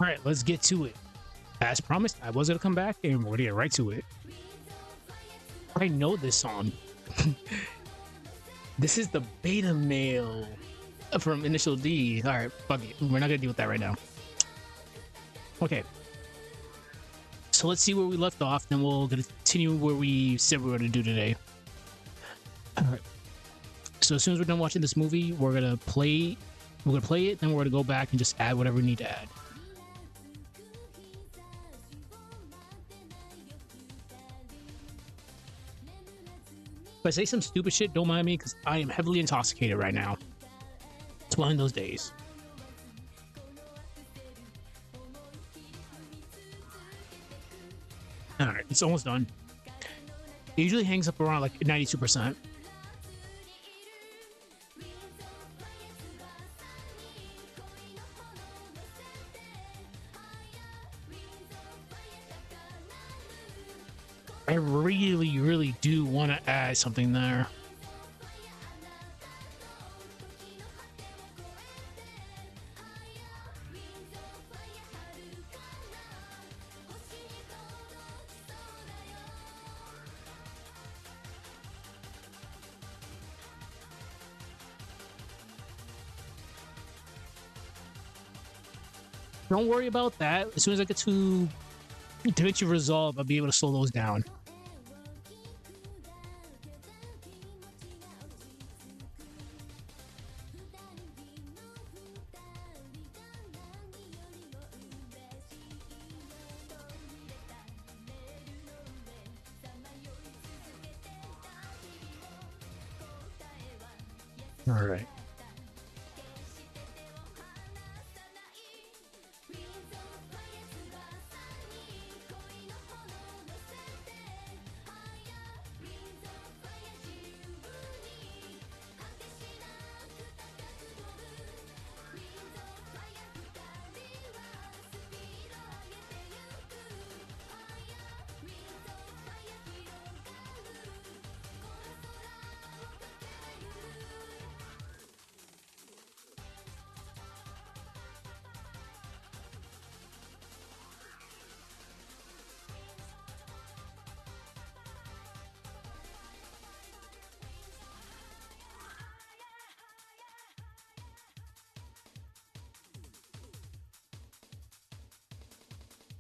All right, let's get to it. As promised, I was gonna come back and we're gonna get right to it. I know this song. This is the beta male from Initial D. All right, fuck it. We're not gonna deal with that right now. Okay. So let's see where we left off, then we'll continue where we said we were going to do today. All right. So as soon as we're done watching this movie, we're gonna play it, then we're gonna go back and just add whatever we need to add. If I say some stupid shit, don't mind me, because I am heavily intoxicated right now. It's one of those days. Alright, it's almost done. It usually hangs up around like 92%. I really do want to add something there. Don't worry about that. As soon as I get to DaVinci Resolve, I'll be able to slow those down. All right.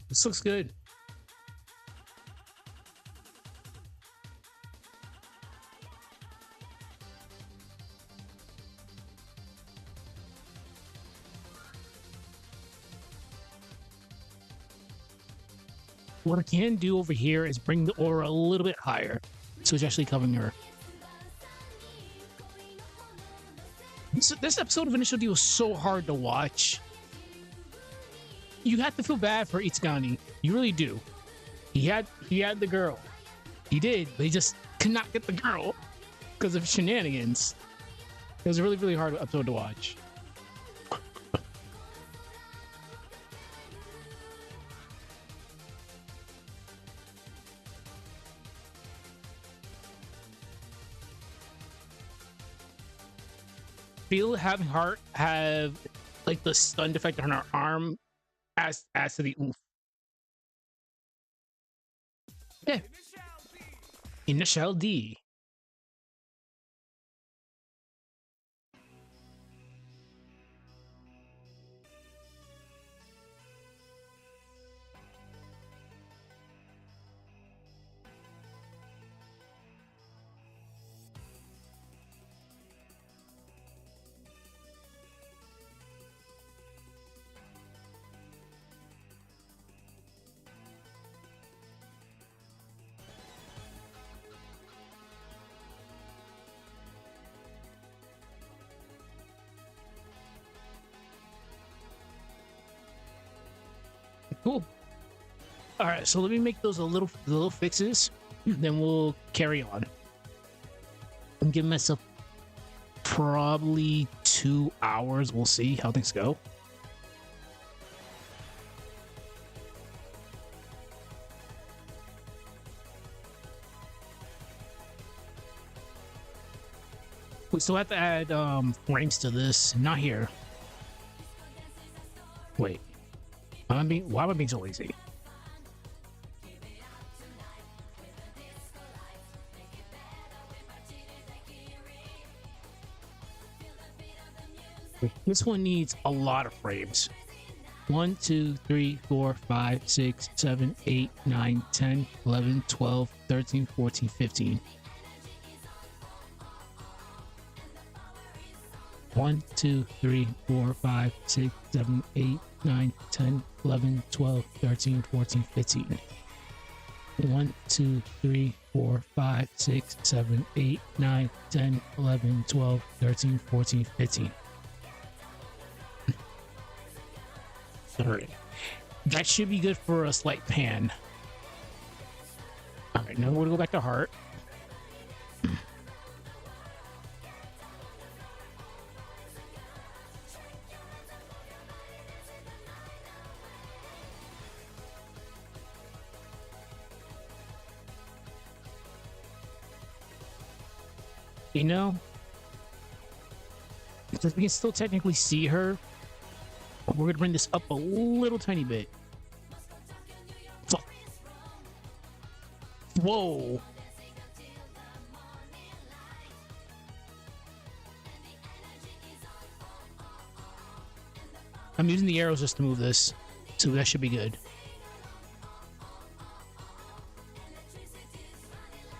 This looks good. What I can do over here is bring the aura a little bit higher, so it's actually covering her. This episode of Initial D was so hard to watch. You have to feel bad for Itsugani. You really do. He had the girl. He did, but he just could not get the girl because of shenanigans. It was a really hard episode to watch. Feel having Heart have like the stun effect on her arm as to the oof. Okay. Initial D. Cool. All right, so let me make those little fixes, then we'll carry on. I'm giving myself probably 2 hours. We'll see how things go. We still have to add frames to this. Not here. Wait. Why am I being so lazy? This one needs a lot of frames. 1, 2, 3, 4, 5, 6, 7, 8, 9, 10, 11, 12, 13, 14, 15. 1, 2, 3, 4, 5, 6, 7, 8, 9, 10, 11, 12, 13, 14, 15. 1, 2, 3, 4, 5, 6, 7, 8, 9, 10, 11, 12, 13, 14, 15. Alright. That should be good for a slight pan. Alright, now we're gonna go back to heart. You know, because we can still technically see her, we're gonna bring this up a little tiny bit. Whoa. I'm using the arrows just to move this, so that should be good.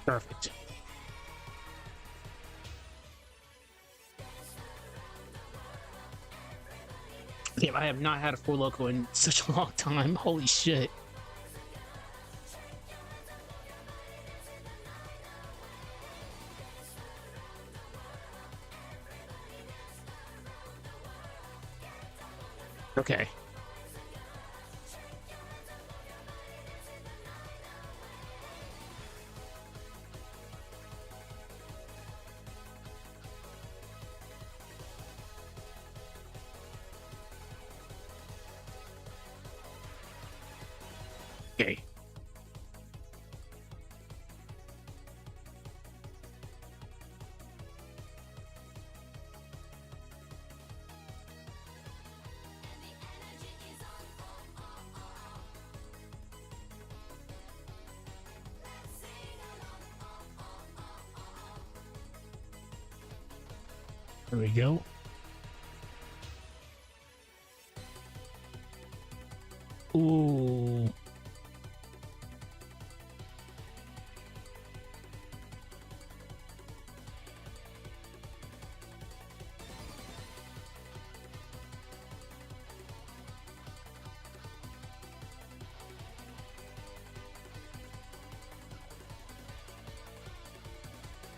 Perfect. Damn, I have not had a Four Loko in such a long time. Holy shit. Okay. Okay. There we go. Ooh.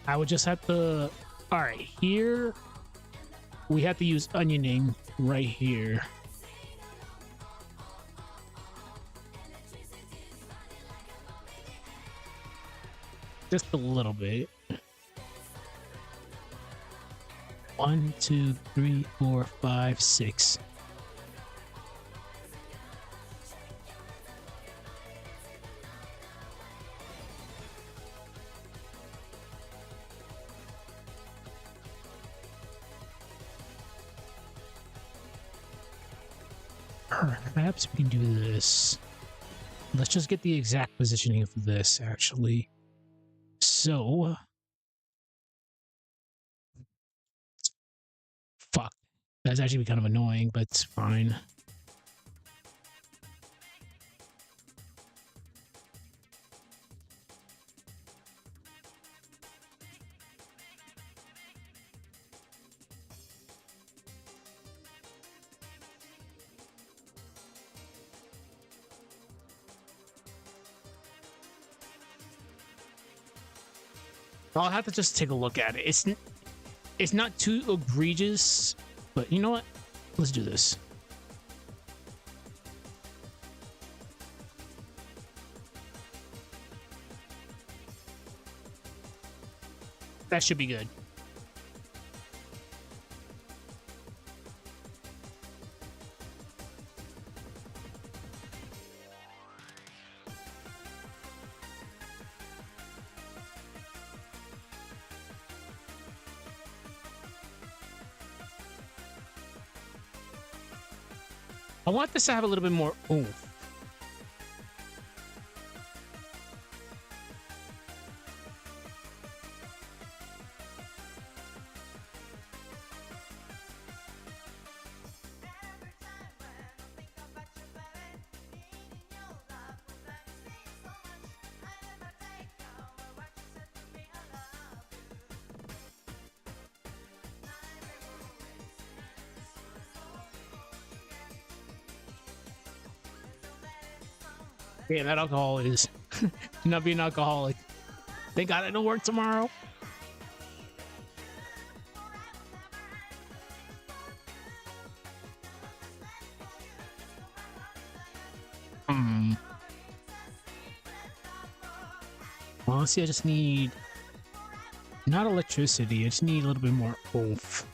I would just have to... Alright, here... We have to use onioning right here. Just a little bit. 1, 2, 3, 4, 5, 6. Perhaps we can do this. Let's just get the exact positioning of this, actually. So... Fuck. That's actually kind of annoying, but it's fine. I'll have to just take a look at it. It's not too egregious, but you know what? Let's do this. That should be good. I want this to have a little bit more oomph. Yeah, that alcohol is not being alcoholic. Thank God I don't work tomorrow. Honestly, I just need not electricity. I just need a little bit more oomph.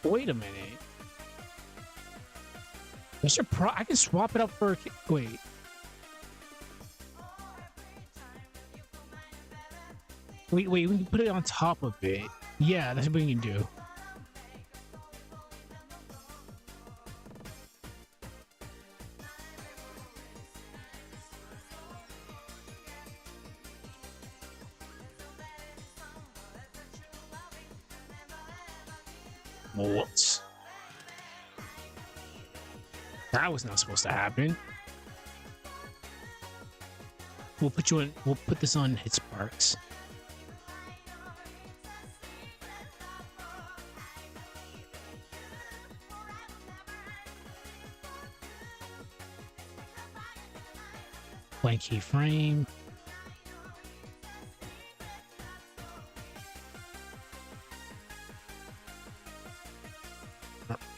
Wait a minute. I can swap it up for wait. Wait, we can put it on top of it. Yeah, that's what we can do. What? That was not supposed to happen. We'll put this on Hit Sparks. Blank keyframe.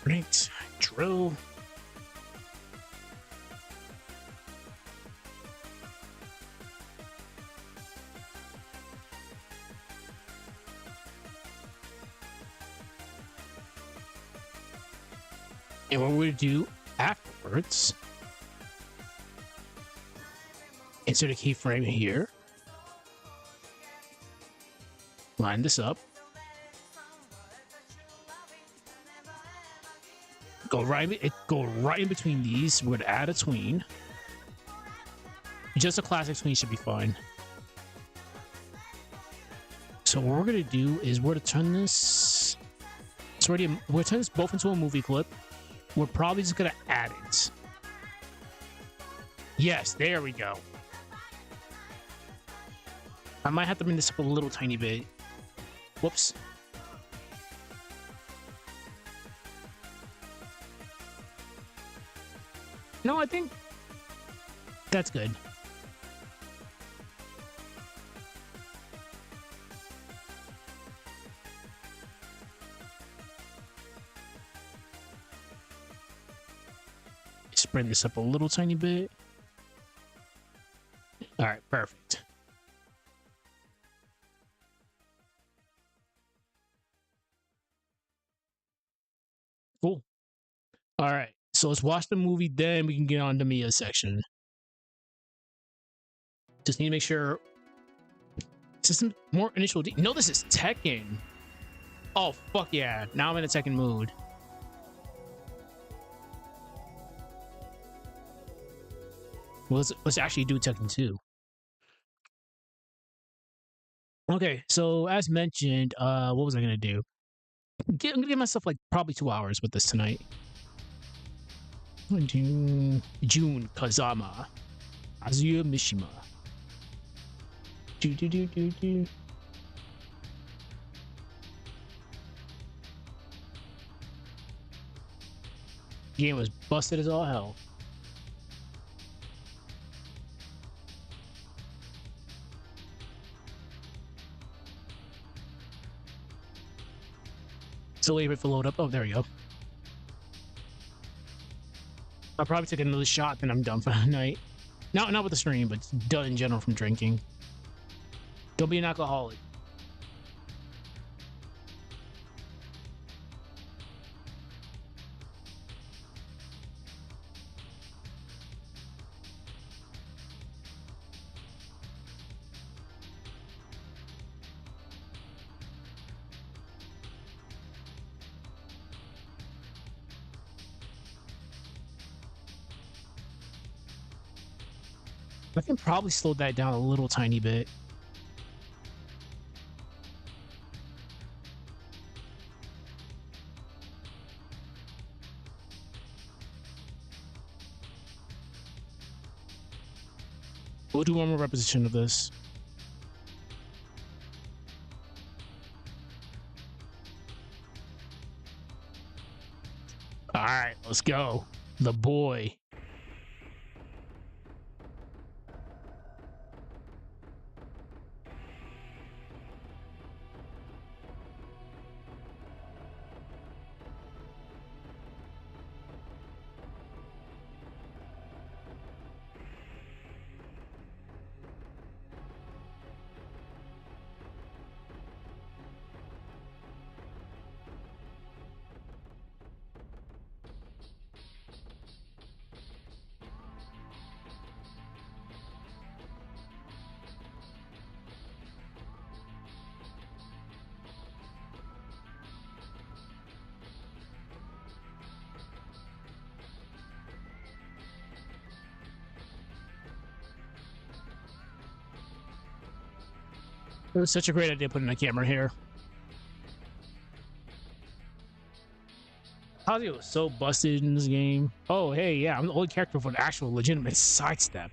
Right, drill. And what we're going to do afterwards, insert a keyframe here, line this up, go right in between these. We're going to add a tween. Just a classic tween should be fine. So what we're going to do is we're going to turn this. We're going to turn this both into a movie clip. We're probably just going to add it. Yes, there we go. I might have to bring this up a little tiny bit. Whoops. No, I think that's good. Just bring this up a little tiny bit. All right, perfect. Cool. All right, so let's watch the movie, then we can get on to Mia's section. Just need to make sure system more initial D. No, this is Tekken. Oh fuck yeah! Now I'm in a Tekken mood. Well, let's actually do Tekken 2. Okay, so as mentioned, what was I gonna do? I'm gonna give myself like probably 2 hours with this tonight. Jun Kazama, Azuya Mishima. Do. Game was busted as all hell. Still waiting for load up. Oh, there we go. I'll probably take another shot, then I'm done for the night. Not with the stream, but done in general from drinking. Don't be an alcoholic. I can probably slow that down a little tiny bit. We'll do one more repetition of this. All right, let's go. The boy. It was such a great idea putting a camera here. Kazuya was so busted in this game. Oh, hey, yeah, I'm the only character with an actual legitimate sidestep.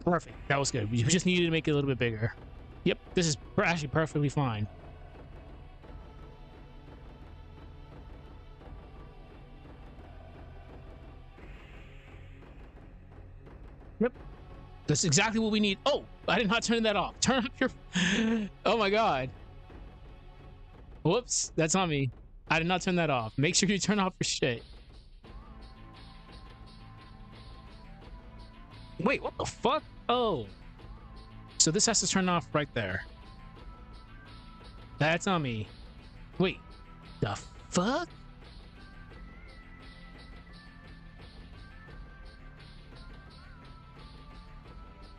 Perfect. That was good. We just needed to make it a little bit bigger. Yep, this is actually perfectly fine. Yep. That's exactly what we need. Oh, I did not turn that off. Turn off your... Oh my god. Whoops, that's on me. I did not turn that off. Make sure you turn off your shit. Wait, what the fuck? Oh. So this has to turn off right there. That's on me. Wait, the fuck?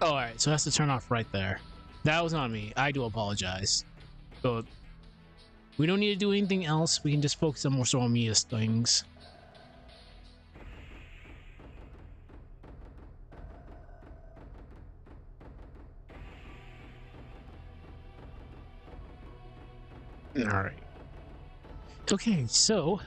Oh, all right, so it has to turn off right there. That was on me. I do apologize. So we don't need to do anything else. We can just focus on more so on Mia's things. All right. Okay, so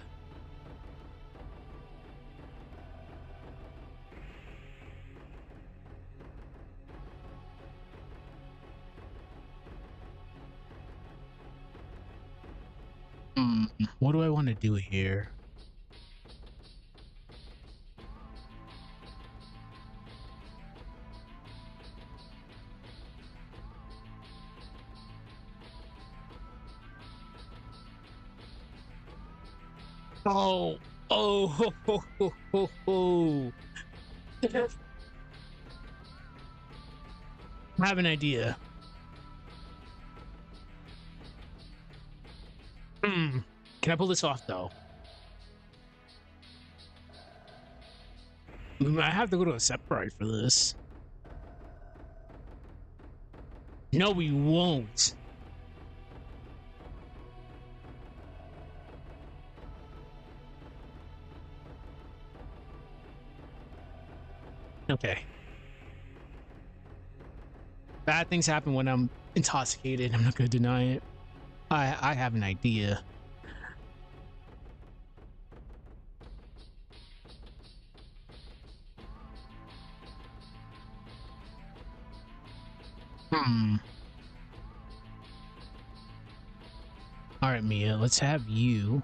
what do I want to do here? Oh, oh, ho, ho, ho, ho, ho. I have an idea. Can I pull this off though? I have to go to Aseprite for this. No, we won't. Okay. Bad things happen when I'm intoxicated. I'm not gonna deny it. I have an idea. All right, Mia, let's have you.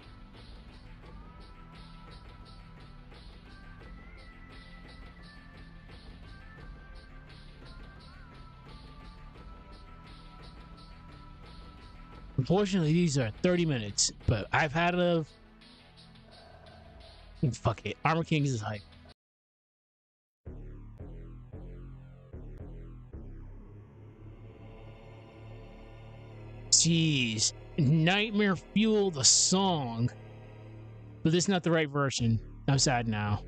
Unfortunately, these are 30 minutes, but I've had a... Fuck it. Armor Kings is hype. Jeez. Nightmare Fuel, the song. But this is not the right version. I'm sad now.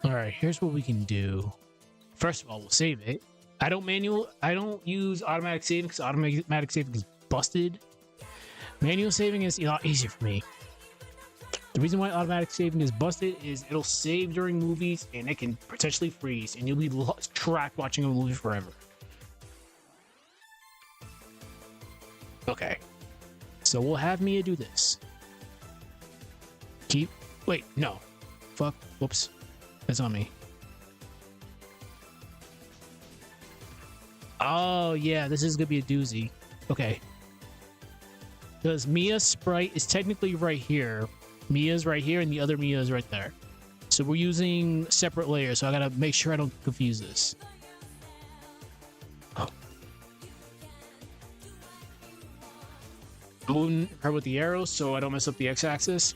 All right, here's what we can do. First of all, we'll save it. I don't use automatic saving because automatic saving is busted. Manual saving is a lot easier for me. The reason why automatic saving is busted is it'll save during movies and it can potentially freeze and you'll be trapped watching a movie forever. Okay. So we'll have Mia do this. Wait, no. Fuck. Whoops. That's on me. Oh, yeah. This is going to be a doozy. Okay. Because Mia's sprite is technically right here. Mia's right here and the other Mia is right there. So we're using separate layers. So I got to make sure I don't confuse this. Oh. Moving her with the arrows so I don't mess up the x-axis.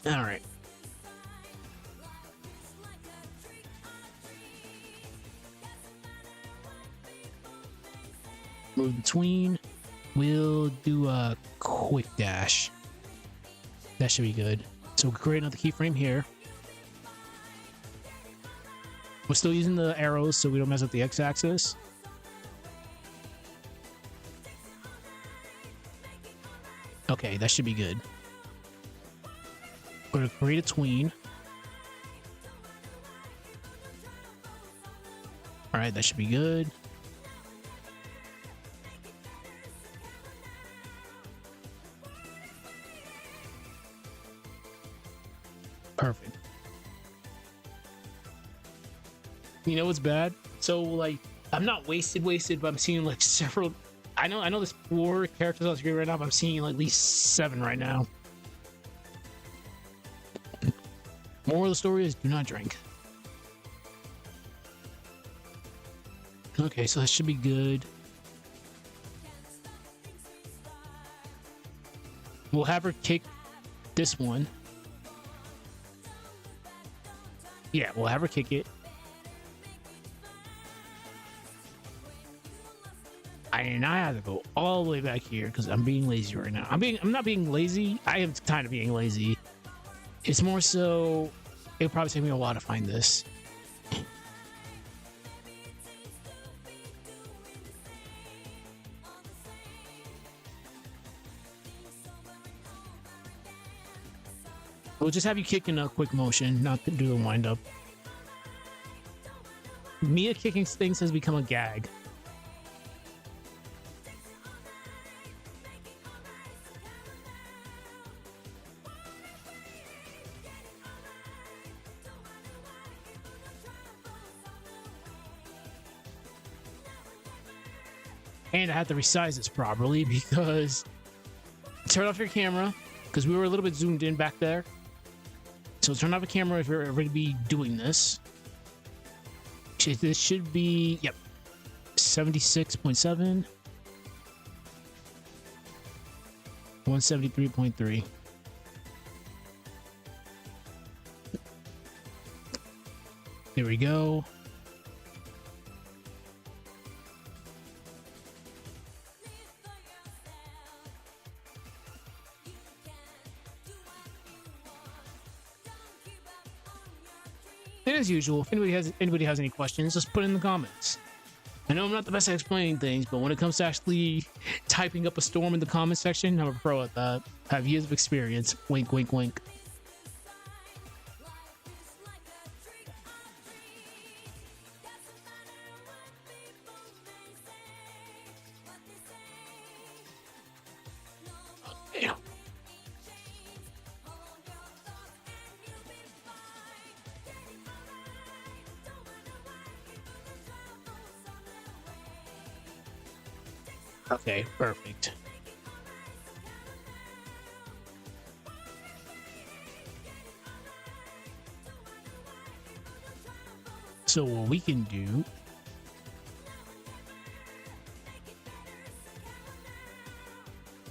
All right. Move between. We'll do a quick dash. That should be good. So we'll create another keyframe here. We're still using the arrows so we don't mess up the x-axis. Okay, that should be good. We're going to create a tween. All right, that should be good. Perfect. You know what's bad? So like, I'm not wasted, but I'm seeing like several. I know there's 4 characters on screen right now, but I'm seeing like at least 7 right now. Moral of the story is do not drink. Okay, so that should be good. We'll have her kick this one. Yeah, we'll have her kick it. And I have to go all the way back here because I'm being lazy right now. I'm not being lazy. I am kind of being lazy. It's more so it'll probably take me a while to find this. We'll just have you kick in a quick motion, not to do the wind up. Mia kicking things has become a gag. And I had to resize this properly because turn off your camera because we were a little bit zoomed in back there. So turn off the camera if you're ever going to be doing this. This should be, yep, 76.7. 173.3. There we go. And as usual, if anybody has any questions, just put it in the comments. I know I'm not the best at explaining things, but when it comes to actually typing up a storm in the comment section, I'm a pro at that. I have years of experience. Wink, wink, wink. Okay, perfect. So what we can do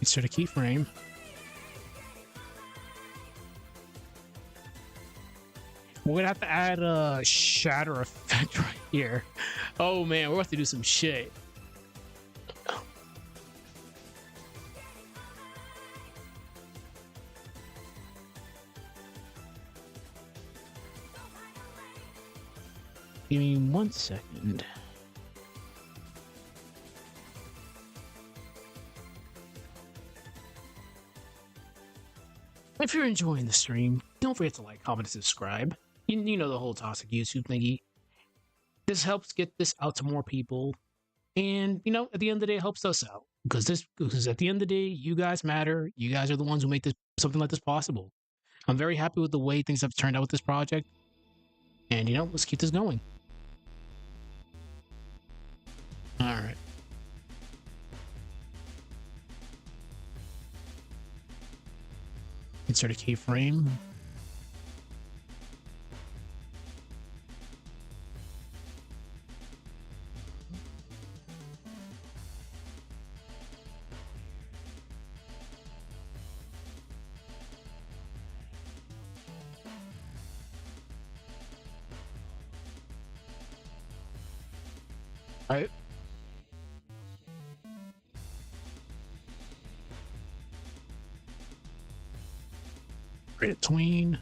insert a keyframe. We're gonna have to add a shatter effect right here. Oh man, we're about to do some shit. Give me 1 second. If you're enjoying the stream, don't forget to like, comment, and subscribe. You know the whole toxic YouTube thingy. This helps get this out to more people. And, you know, at the end of the day, it helps us out. Because at the end of the day, you guys matter. You guys are the ones who make this something like this possible. I'm very happy with the way things have turned out with this project. And, you know, let's keep this going. All right. Insert a keyframe. All right. Create a tween.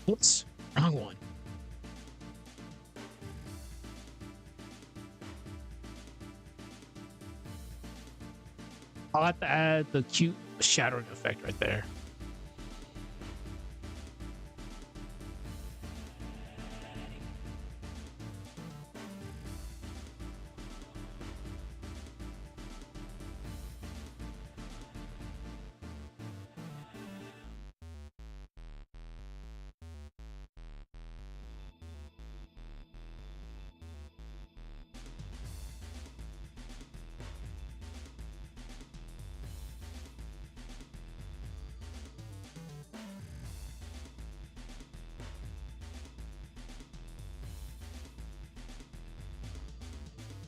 Oops, wrong one. I'll have to add the cute shattering effect right there.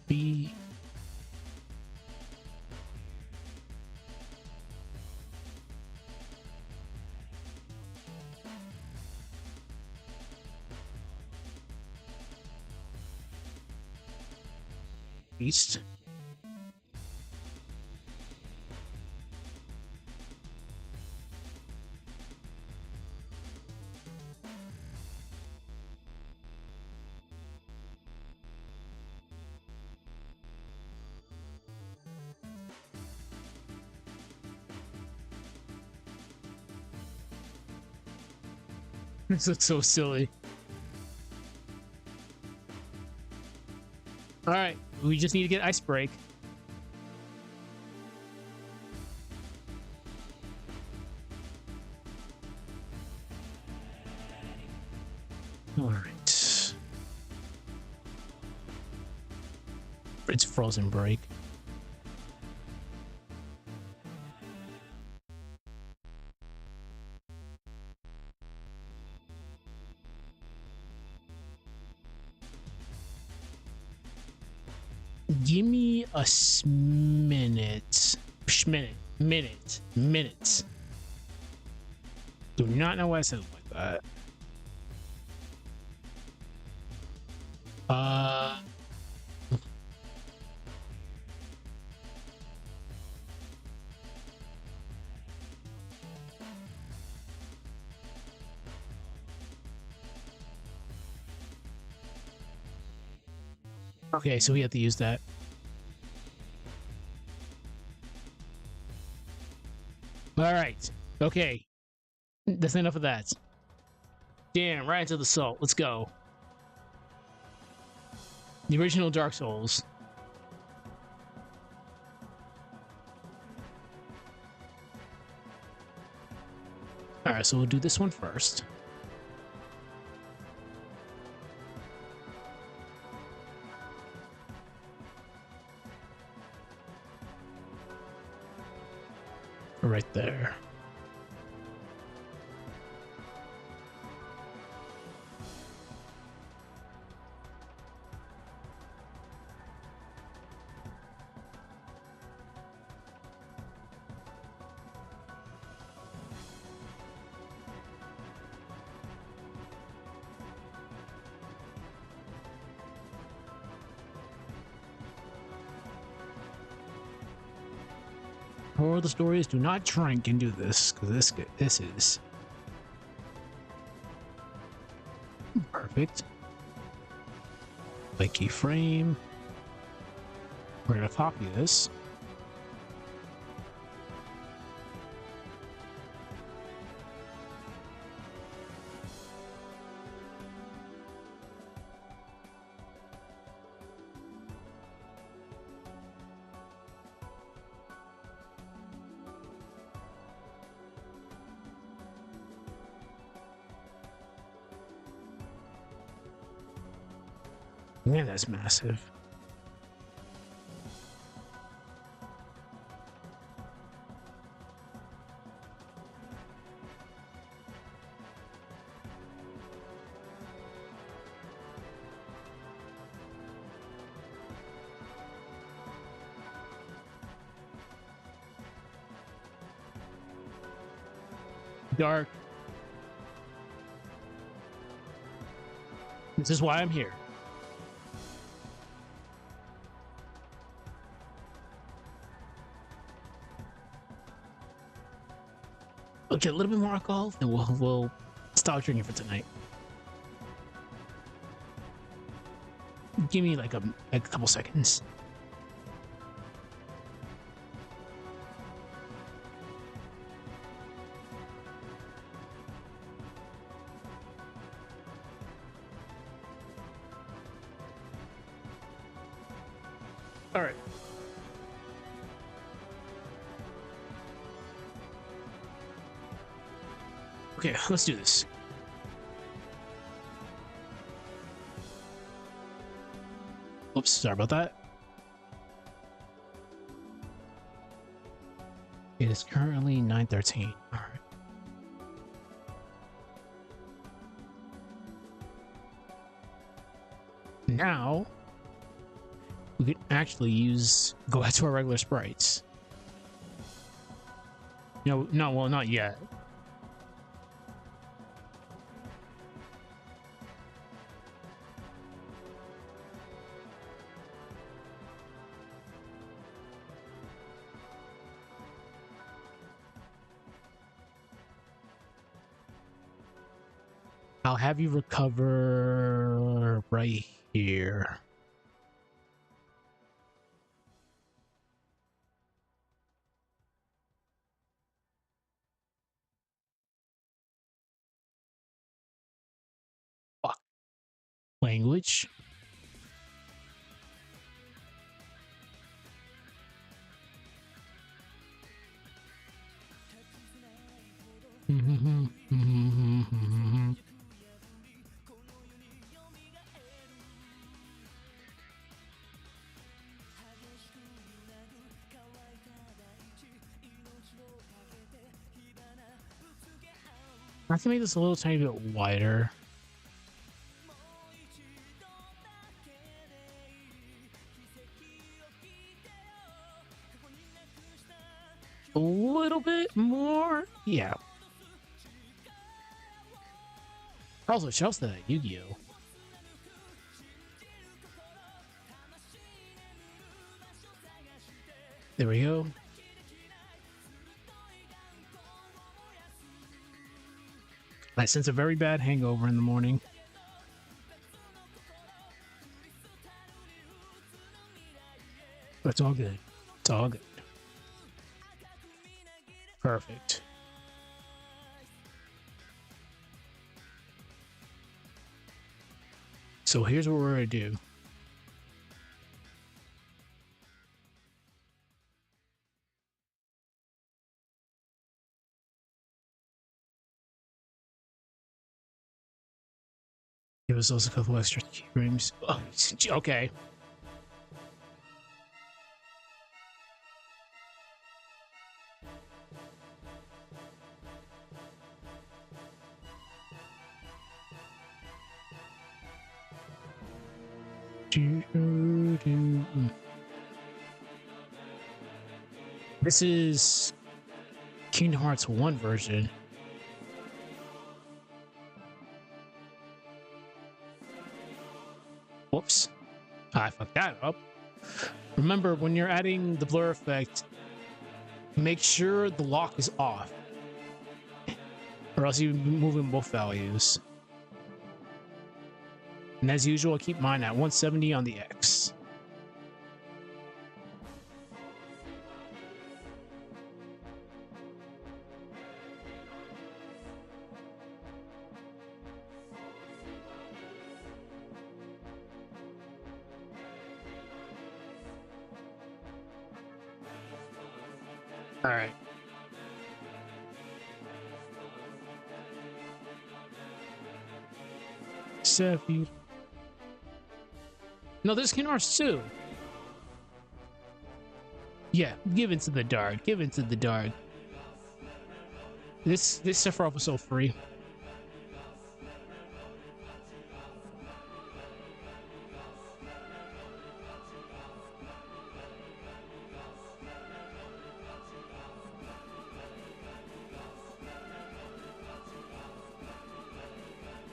B. East. This looks so silly. All right, we just need to get ice break. All right. It's frozen break. Give me a minute. Minute. Do not know why I said it like that. Okay, so we have to use that. All right. Okay. That's enough of that. Damn, right into the salt. Let's go. The original Dark Souls. All right, so we'll do this one first. Right there. Moral of the story is do not drink and do this, because this is perfect. Like keyframe. We're gonna copy this. Man, that's massive. Dark. This is why I'm here. Okay, a little bit more alcohol, then we'll stop drinking for tonight. Give me like a couple seconds. All right. Okay, let's do this. Oops, sorry about that. It is currently 9:13. All right. Now we could actually go back to our regular sprites. No, well, not yet. I'll have you recover right here. Fuck. Language. I can make this a little tiny bit wider. A little bit more? Yeah. Also, shouts to that Yu-Gi-Oh! There we go. I sense a very bad hangover in the morning. But it's all good. It's all good. Perfect. So here's what we're gonna do. Give us also a couple extra keyframes. Oh, okay. This is Kingdom Hearts 1 version. Whoops. I fucked that up. Remember, when you're adding the blur effect, make sure the lock is off, or else you're moving both values. And as usual, I keep mine at 170 on the X. All right. Seven. No, there's Kinars too. Yeah, give into the dark. Give into the dark. This Sephiroth was so free.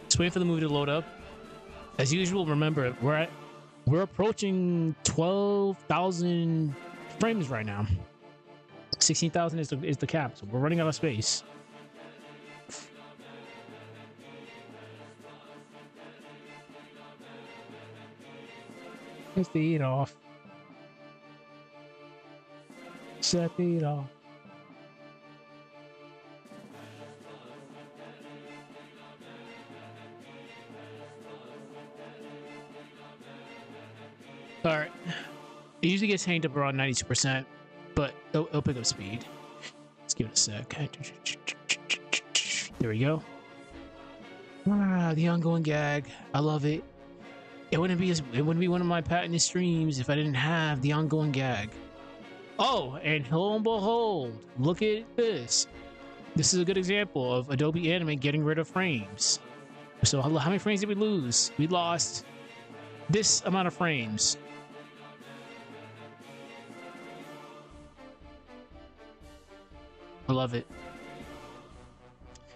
Just waiting for the movie to load up. As usual, remember we're approaching 12,000 frames right now. 16,000 is the cap, so we're running out of space. Let's the heat off. Set the heat off. All right. It usually gets hanged up around 92%, but it'll pick up speed. Let's give it a sec. There we go. Ah, the ongoing gag. I love it. It wouldn't be one of my patented streams if I didn't have the ongoing gag. Oh, and lo and behold, look at this. This is a good example of Adobe Animate getting rid of frames. So how many frames did we lose? We lost this amount of frames. I love it.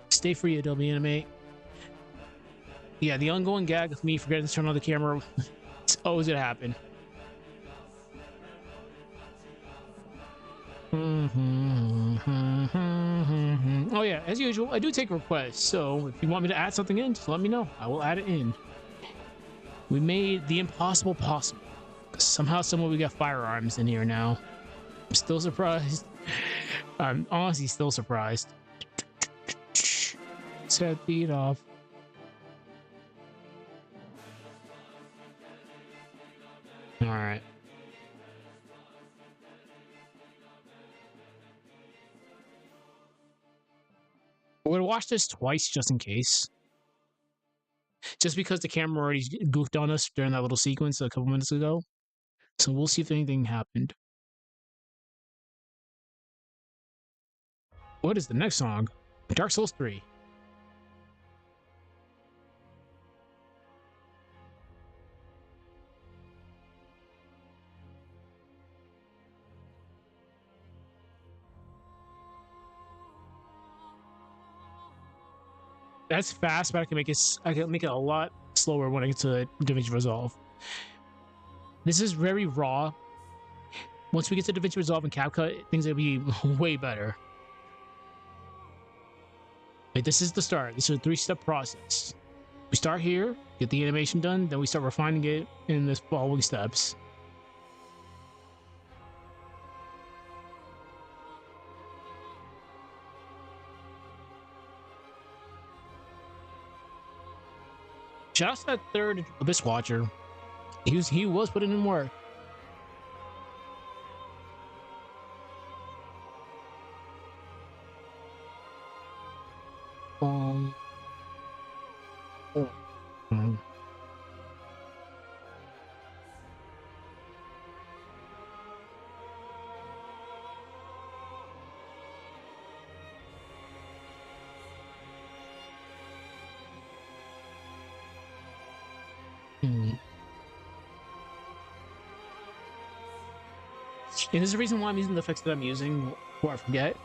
Stay free, Adobe Animate. Yeah, the ongoing gag of me forgetting to turn on the camera, it's always gonna happen. Oh yeah, as usual, I do take requests, so if you want me to add something in, just let me know. I will add it in. We made the impossible possible. Somehow, somewhere we got firearms in here now. I'm still surprised. I'm honestly still surprised. Set the heat off. All right. We're gonna watch this twice just in case. Just because the camera already goofed on us during that little sequence a couple minutes ago. So we'll see if anything happened. What is the next song? Dark Souls 3. That's fast, but I can make it a lot slower when I get to DaVinci Resolve. This is very raw. Once we get to DaVinci Resolve and CapCut, things will be way better. Like, this is the start. This is a 3-step process. We start here, get the animation done, then we start refining it in the following steps. Shout out to that third Abyss Watcher. He was putting in work. And there's a reason why I'm using the effects that I'm using before I forget.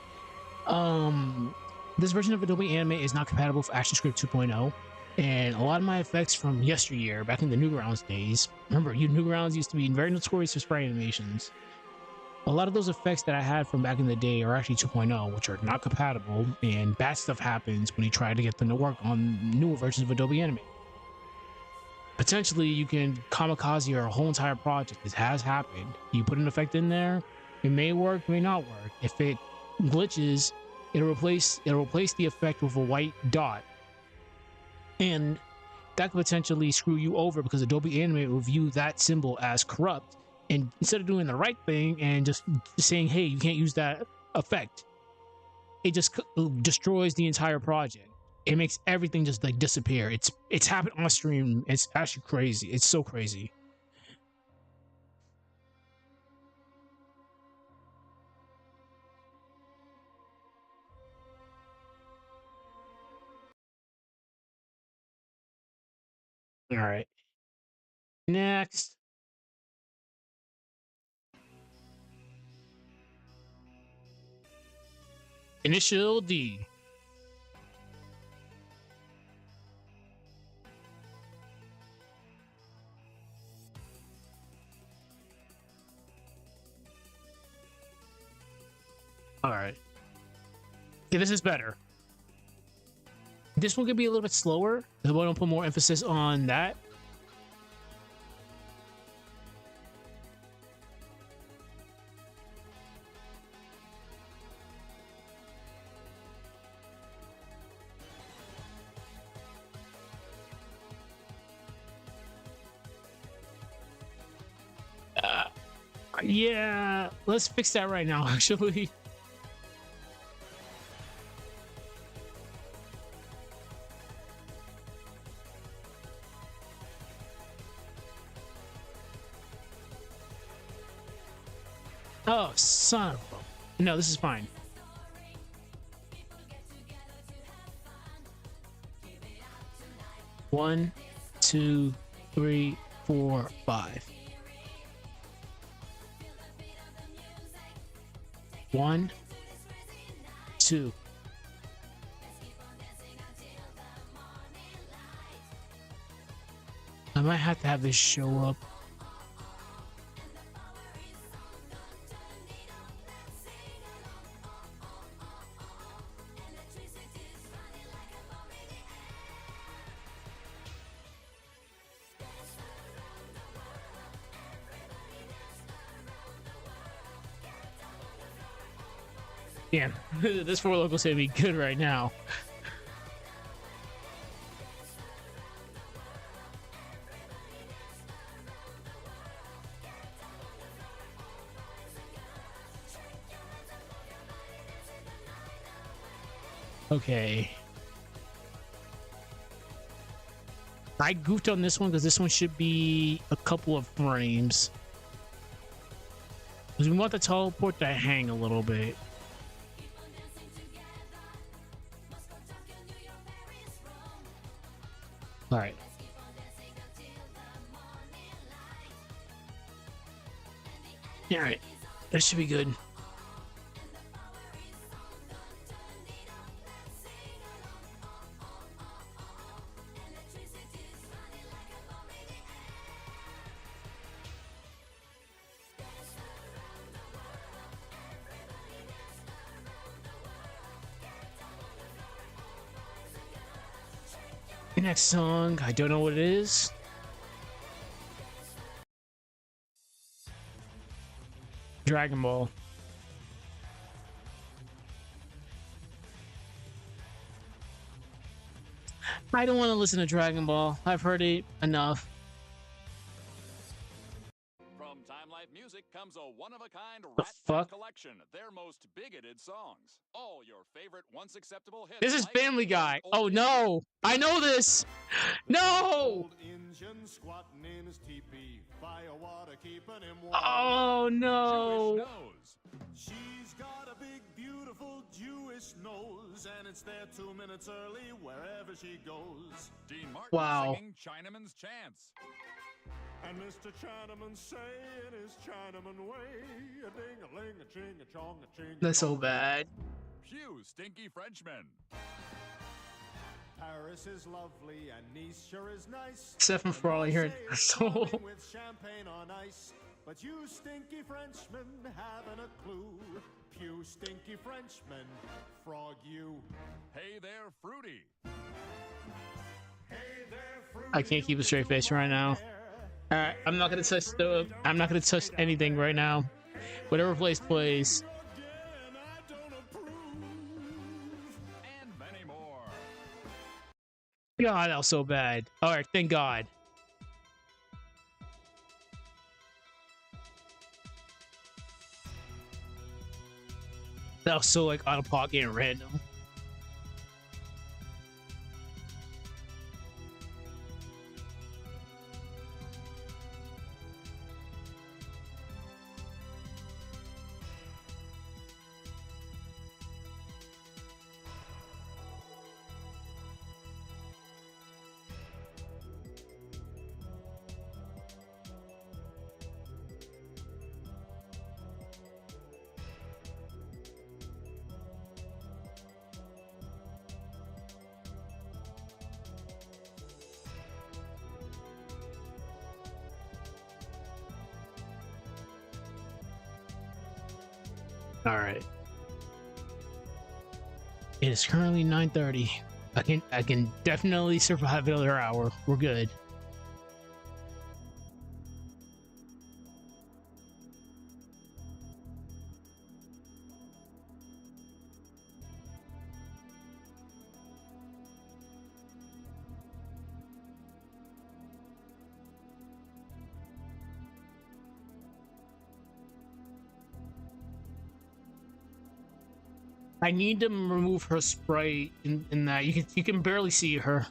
This version of Adobe Animate is not compatible with ActionScript 2.0, and a lot of my effects from yesteryear, back in the Newgrounds days, remember, Newgrounds used to be very notorious for sprite animations. A lot of those effects that I had from back in the day are actually 2.0, which are not compatible, and bad stuff happens when you try to get them to work on newer versions of Adobe Animate. Potentially, you can kamikaze your whole entire project. This has happened. You put an effect in there, it may work, may not work. If it glitches, it'll replace the effect with a white dot, and that could potentially screw you over because Adobe Animate will view that symbol as corrupt. And instead of doing the right thing and just saying, hey, you can't use that effect, it just destroys the entire project. It makes everything just like disappear. It's happened on stream. It's actually crazy. It's so crazy. All right. Next. Initial D. All right. Okay, this is better. This one could be a little bit slower. I want to put more emphasis on that. Yeah, let's fix that right now, actually. Oh, son of a... No, this is fine. One, two, three, four, five. 1, 2. I might have to have this show up. Damn, this 4 local's gonna be good right now. Okay. I goofed on this one because this one should be a couple of frames. Because we want the teleport to hang a little bit. All right. All right. That should be good. Next song, I don't know what it is. Dragon Ball. I don't want to listen to Dragon Ball. I've heard it enough. From Time Life Music comes a one-of-a-kind The Rat fuck? Pack collection, their most bigoted songs. All your favorite once acceptable hits. This is like Family Guy. Old Oh no! I know this! No! Old Injun squatting in his teepee, fire water keeping him warm. Oh Jewish no! Nose. She's got a big, beautiful Jewish nose, and it's there 2 minutes early wherever she goes. Dean Martin Wow. singing Chinaman's Chants. And Mr. Chinaman saying his Chinaman way, a ding-a-ling, a ching, a chong, a ching. That's so bad. Pew, Stinky Frenchman. Paris is lovely and Nice sure is nice. Except for all I hear. Marseille is So charming with champagne on ice. But you stinky Frenchmen haven't a clue. Pew stinky Frenchmen, frog you. Hey there, Fruity. Hey there, Fruity. I can't keep a straight face right now. All right, I'm not gonna touch the. I'm not gonna touch anything right now. Whatever plays, plays. Again, I don't approve. And many more. God, that was so bad. All right, thank God. That was so like out of pocket and random. All right. It is currently 9:30. I can definitely survive another hour. We're good. I need to remove her sprite in that you can barely see her,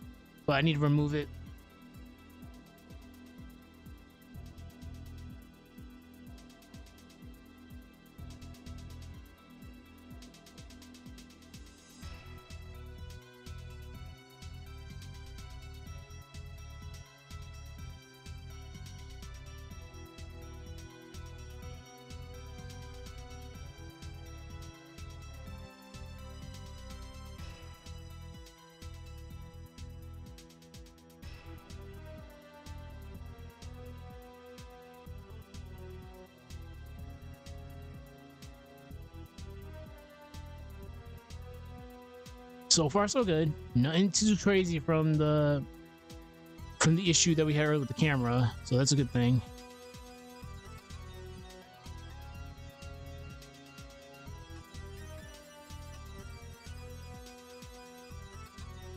but I need to remove it. So far, so good. Nothing too crazy from the issue that we had with the camera, so that's a good thing.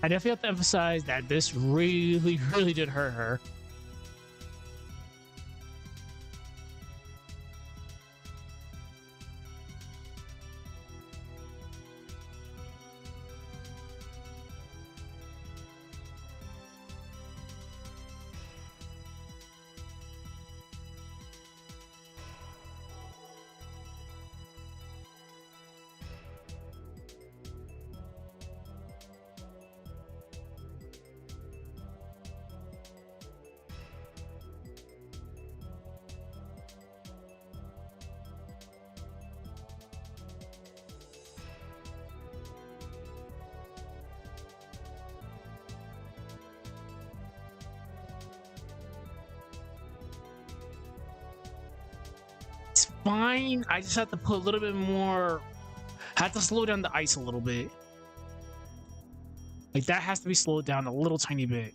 I definitely have to emphasize that this really, really did hurt her. Fine. I just have to put a little bit more. I have to slow down the ice a little bit. Like that has to be slowed down a little tiny bit.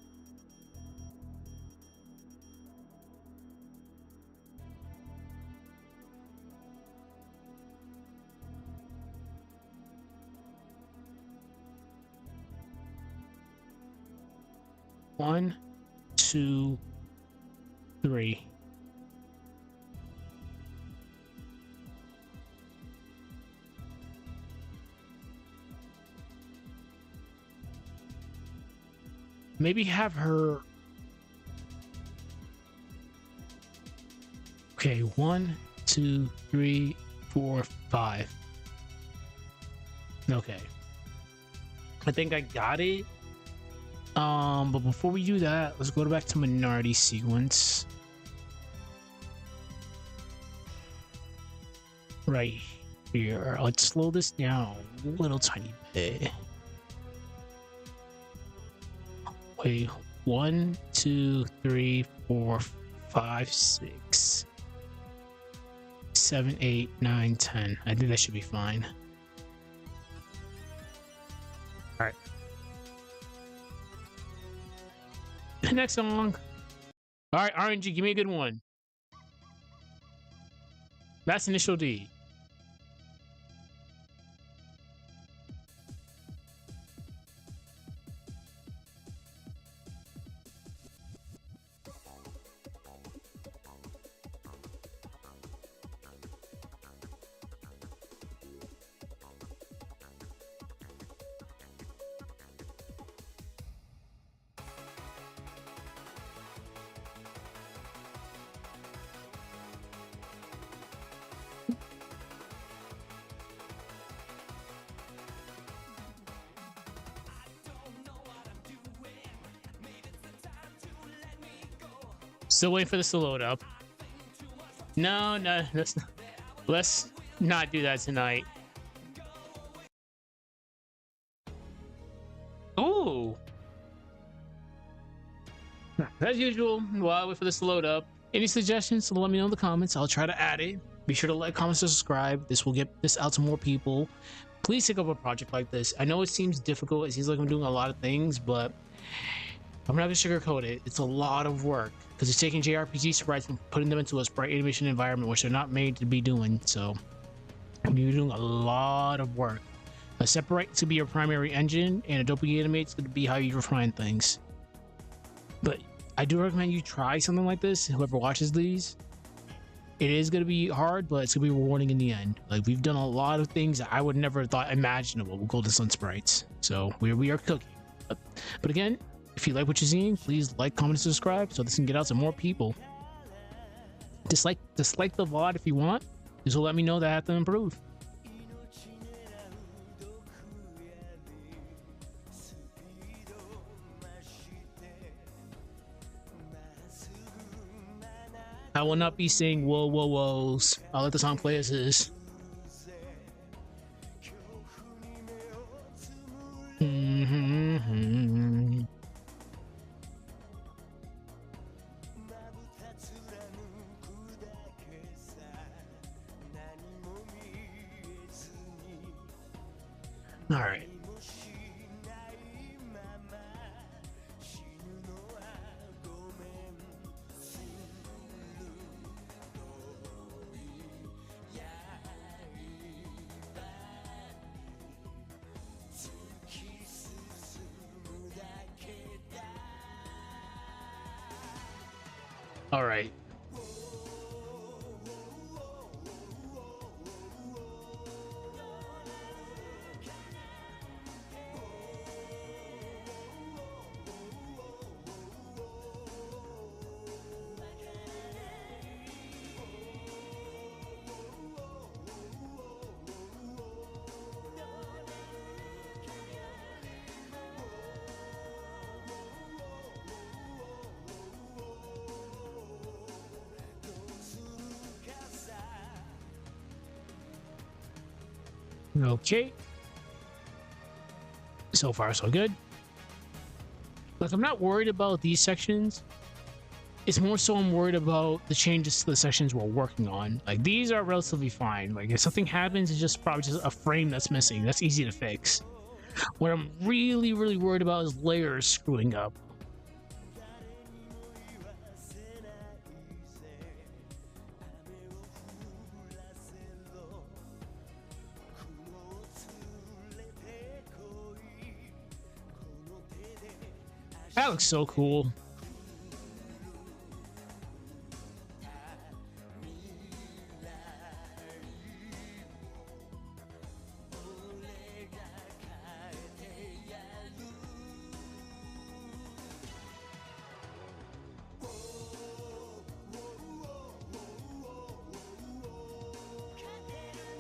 One, two, three. Maybe have her. Okay, 1, 2, 3, 4, 5. Okay. I think I got it. But before we do that, let's go back to minority sequence. Right here. Let's slow this down a little tiny bit. Wait, 1, 2, 3, 4, 5, 6. 7, 8, 9, 10. I think that should be fine. All right. Next song. All right, RNG, give me a good one. That's initial D. Still waiting for this to load up. No, let's not do that tonight. Ooh. As usual, while I wait for this to load up, any suggestions, let me know in the comments. I'll try to add it. Be sure to like, comment, subscribe. This will get this out to more people. Please take up a project like this. I know it seems difficult. It seems like I'm doing a lot of things, but I'm not gonna sugarcoat it. It's a lot of work because it's taking JRPG sprites and putting them into a sprite animation environment, which they're not made to be doing. So you're doing a lot of work. Aseprite to be your primary engine, and Adobe Animate is going to be how you refine things. But I do recommend you try something like this. Whoever watches these, it is going to be hard, but it's going to be rewarding in the end. Like, we've done a lot of things that I would never have thought imaginable with Golden Sun sprites. So we are cooking. But again, if you like what you're seeing, please like, comment, and subscribe so this can get out to more people. Dislike the VOD if you want. This will let me know that I have to improve. I will not be saying whoa, whoa, whoas. I'll let the song play as is. All right. All right. Okay. So far, so good. Like, I'm not worried about these sections. It's more so I'm worried about the changes to the sections we're working on. Like, these are relatively fine. Like, if something happens, it's just probably just a frame that's missing. That's easy to fix. What I'm really, really worried about is layers screwing up. That looks so cool.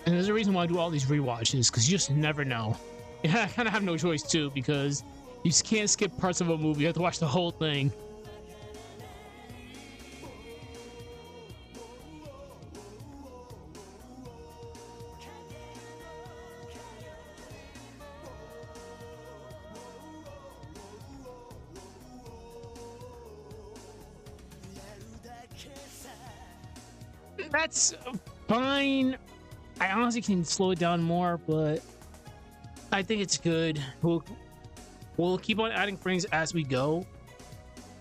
And there's a reason why I do all these rewatches, because you just never know. And I kind of have no choice too, because you just can't skip parts of a movie. You have to watch the whole thing. That's fine. I honestly can slow it down more, but I think it's good. We'll keep on adding frames as we go.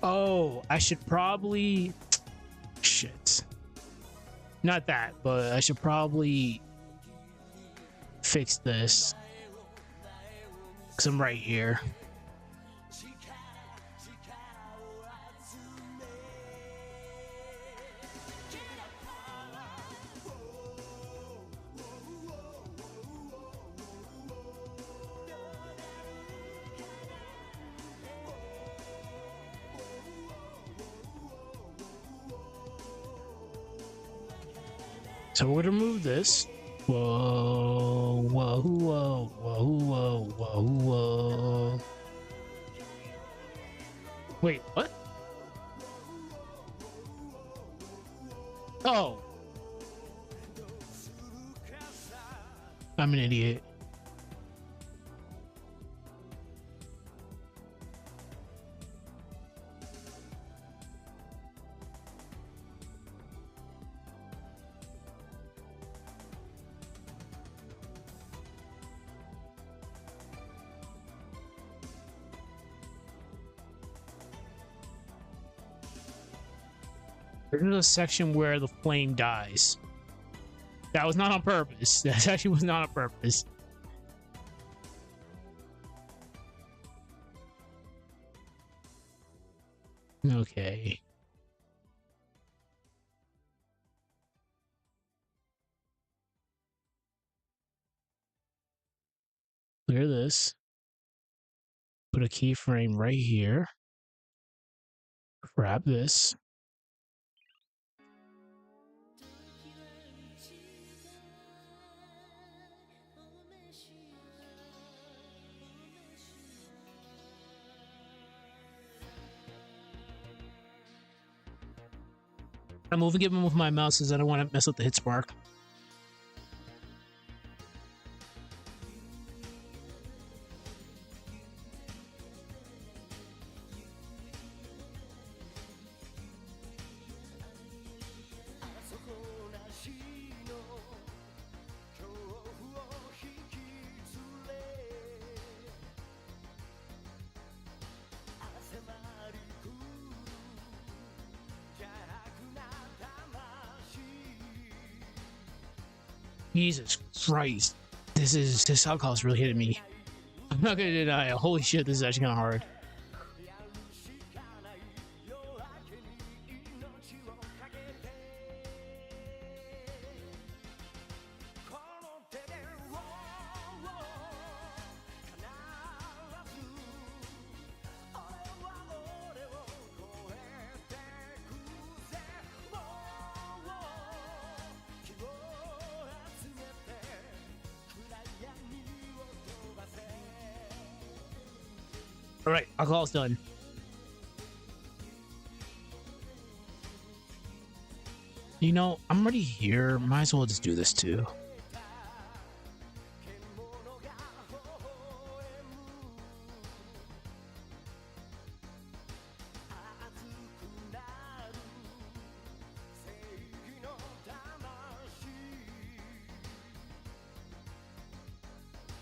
Oh, I should probably... Shit. Not that, but I should probably fix this. Because I'm right here. So we're gonna remove this. Whoa, whoa, whoa, whoa, whoa, whoa, whoa. Wait, what? Oh. I'm an idiot. There's a section where the flame dies. That was not on purpose. That actually was not on purpose. Okay. Clear this. Put a keyframe right here. Grab this. I'm moving it with my mouse because I don't want to mess up the hit spark. Jesus Christ. This alcohol is really hitting me. I'm not gonna deny it. Holy shit, this is actually kind of hard. All right, alcohol's done. You know, I'm already here. Might as well just do this too.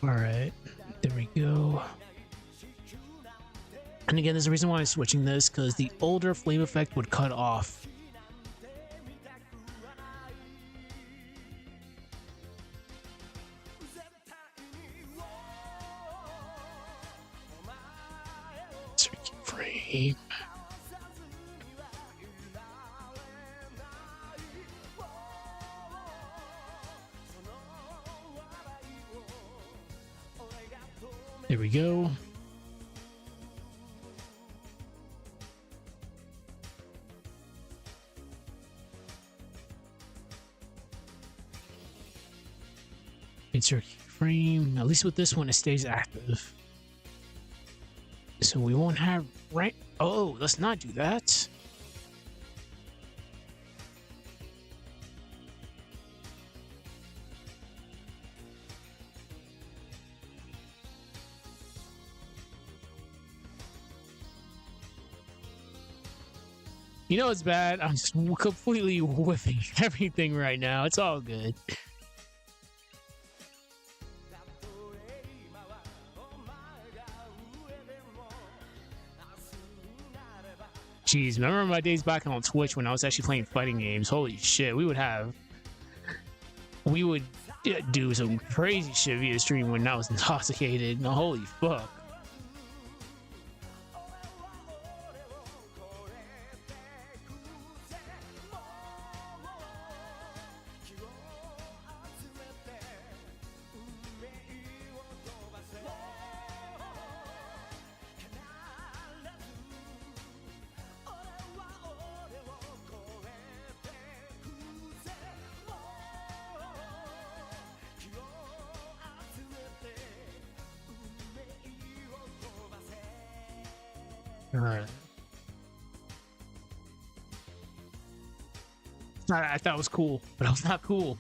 All right, there we go. And again, there's a reason why I'm switching this, because the older flame effect would cut off. Frame. There we go. Insert frame. At least with this one, it stays active. So we won't have right. Oh, let's not do that. You know it's bad. I'm just completely whiffing everything right now. It's all good. Jeez, remember my days back on Twitch when I was actually playing fighting games? Holy shit, we would do some crazy shit via stream when I was intoxicated. No, holy fuck. Alright. I thought it was cool, but it was not cool.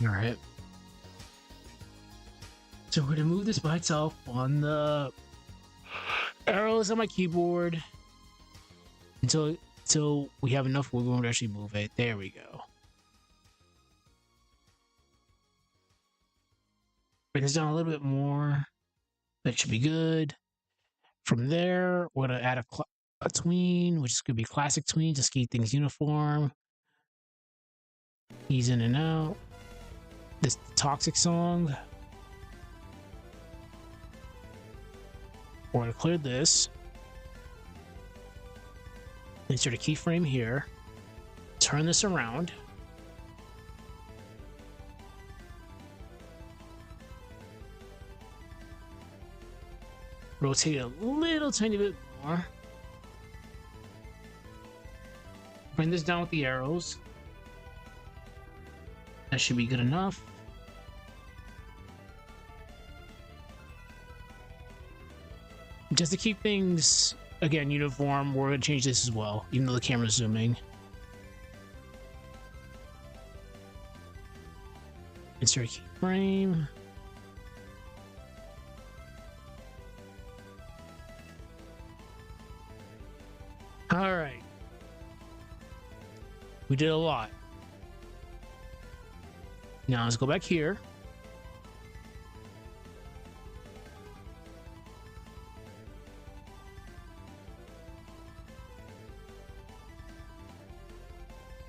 All right. So we're gonna move this by itself on the arrows on my keyboard until we have enough wiggle room to actually move it. There we go. Bring this down a little bit more. That should be good. From there, we're gonna add a tween, which is gonna be classic tween, just keep things uniform. Ease in and out. This toxic song. We're gonna clear this. Insert a keyframe here. Turn this around. Rotate it a little tiny bit more. Bring this down with the arrows. That should be good enough. Just to keep things, again, uniform, we're going to change this as well, even though the camera's zooming. Insert a keyframe. All right. We did a lot. Now let's go back here.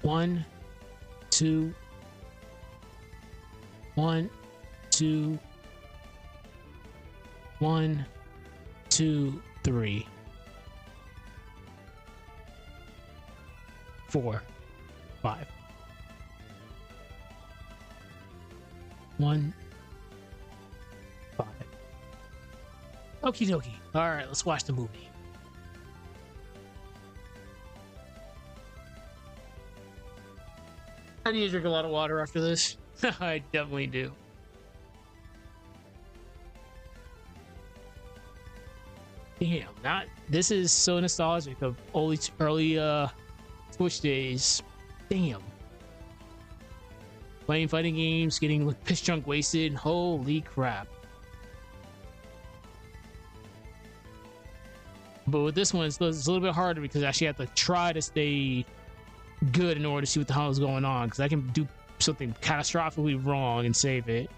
One, two, 1, 2, 1, 2, 3, 4, 5. 1, 5. Okie dokie. All right, let's watch the movie. I need to drink a lot of water after this. I definitely do. Damn, this is so nostalgic of early Twitch days. Damn. Playing fighting games, getting like piss drunk wasted. Holy crap. But with this one, it's a little bit harder because I actually have to try to stay good in order to see what the hell is going on, because I can do something catastrophically wrong and save it.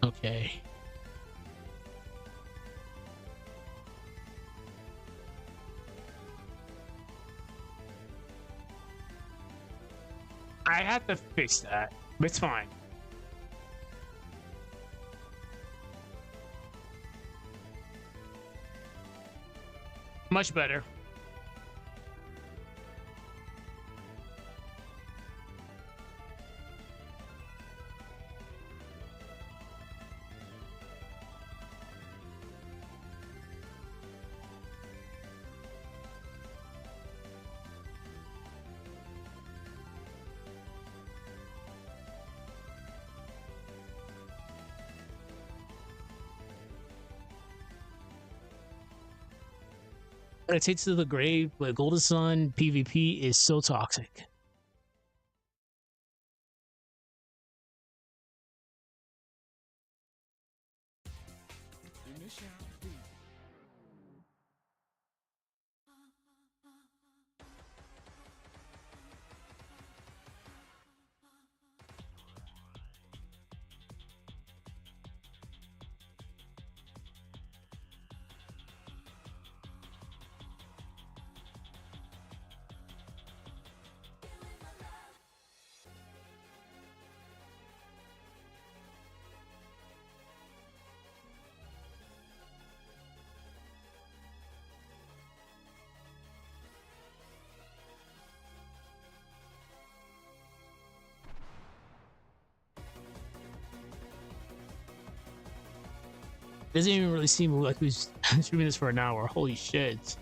Okay. I have to fix that. It's fine. Much better. It takes to the grave, but Golden Sun PvP is so toxic. Doesn't even really seem like who's streaming this for an hour. Holy shit.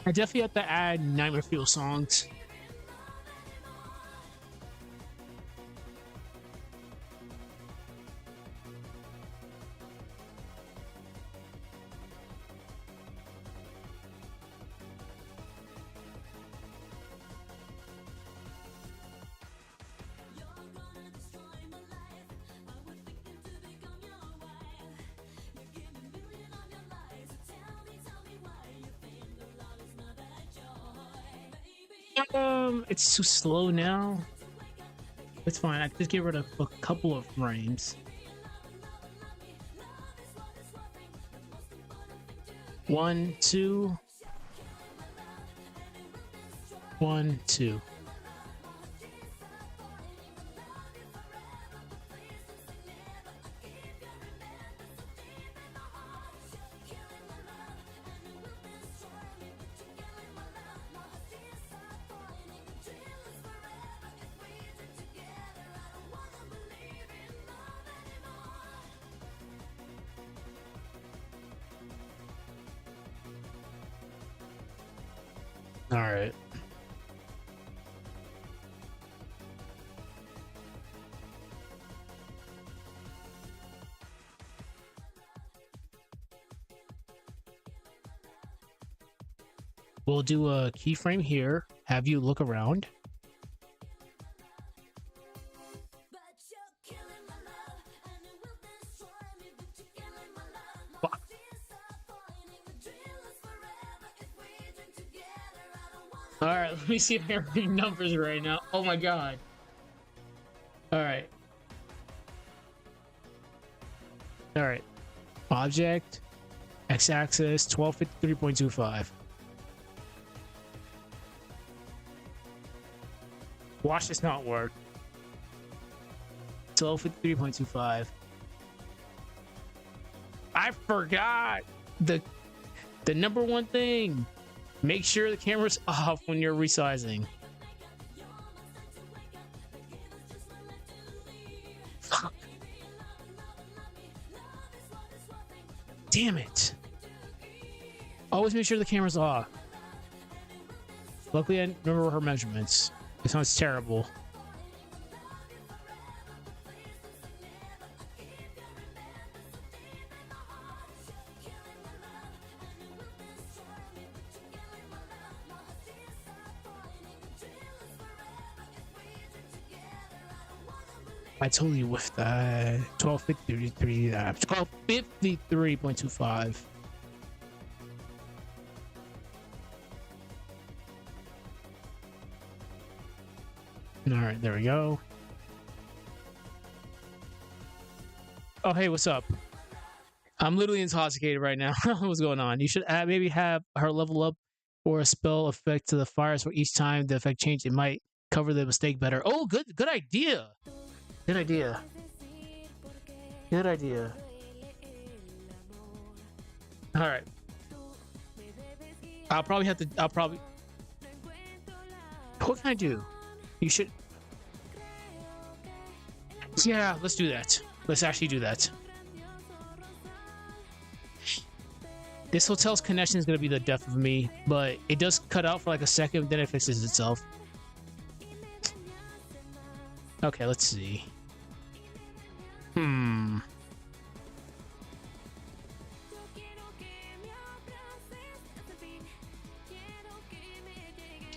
I definitely have to add Nightmare Fuel songs. It's too slow now. It's fine. I can just get rid of a couple of frames. One, two. 1, 2. All right. We'll do a keyframe here, have you look around. Fuck. All right, let me see if I can read numbers right now. Oh my god. All right. All right. Object, x-axis, 1253.25. Watch this not work. 1253.25. I forgot the number one thing. Make sure the camera's off when you're resizing. Fuck. Damn it. Always make sure the camera's off. Luckily, I remember her measurements. It sounds terrible. I totally whiffed that. 1253. 1253.25. All right, there we go. Oh, hey, what's up? I'm literally intoxicated right now. What's going on? You should maybe have her level up or a spell effect to the fires for each time the effect change. It might cover the mistake better. Oh, good idea. Good idea. Good idea. All right. I'll probably. What can I do? You should. Yeah, let's do that. Let's actually do that. This hotel's connection is going to be the death of me, but it does cut out for like a second, then it fixes itself. Okay, let's see. And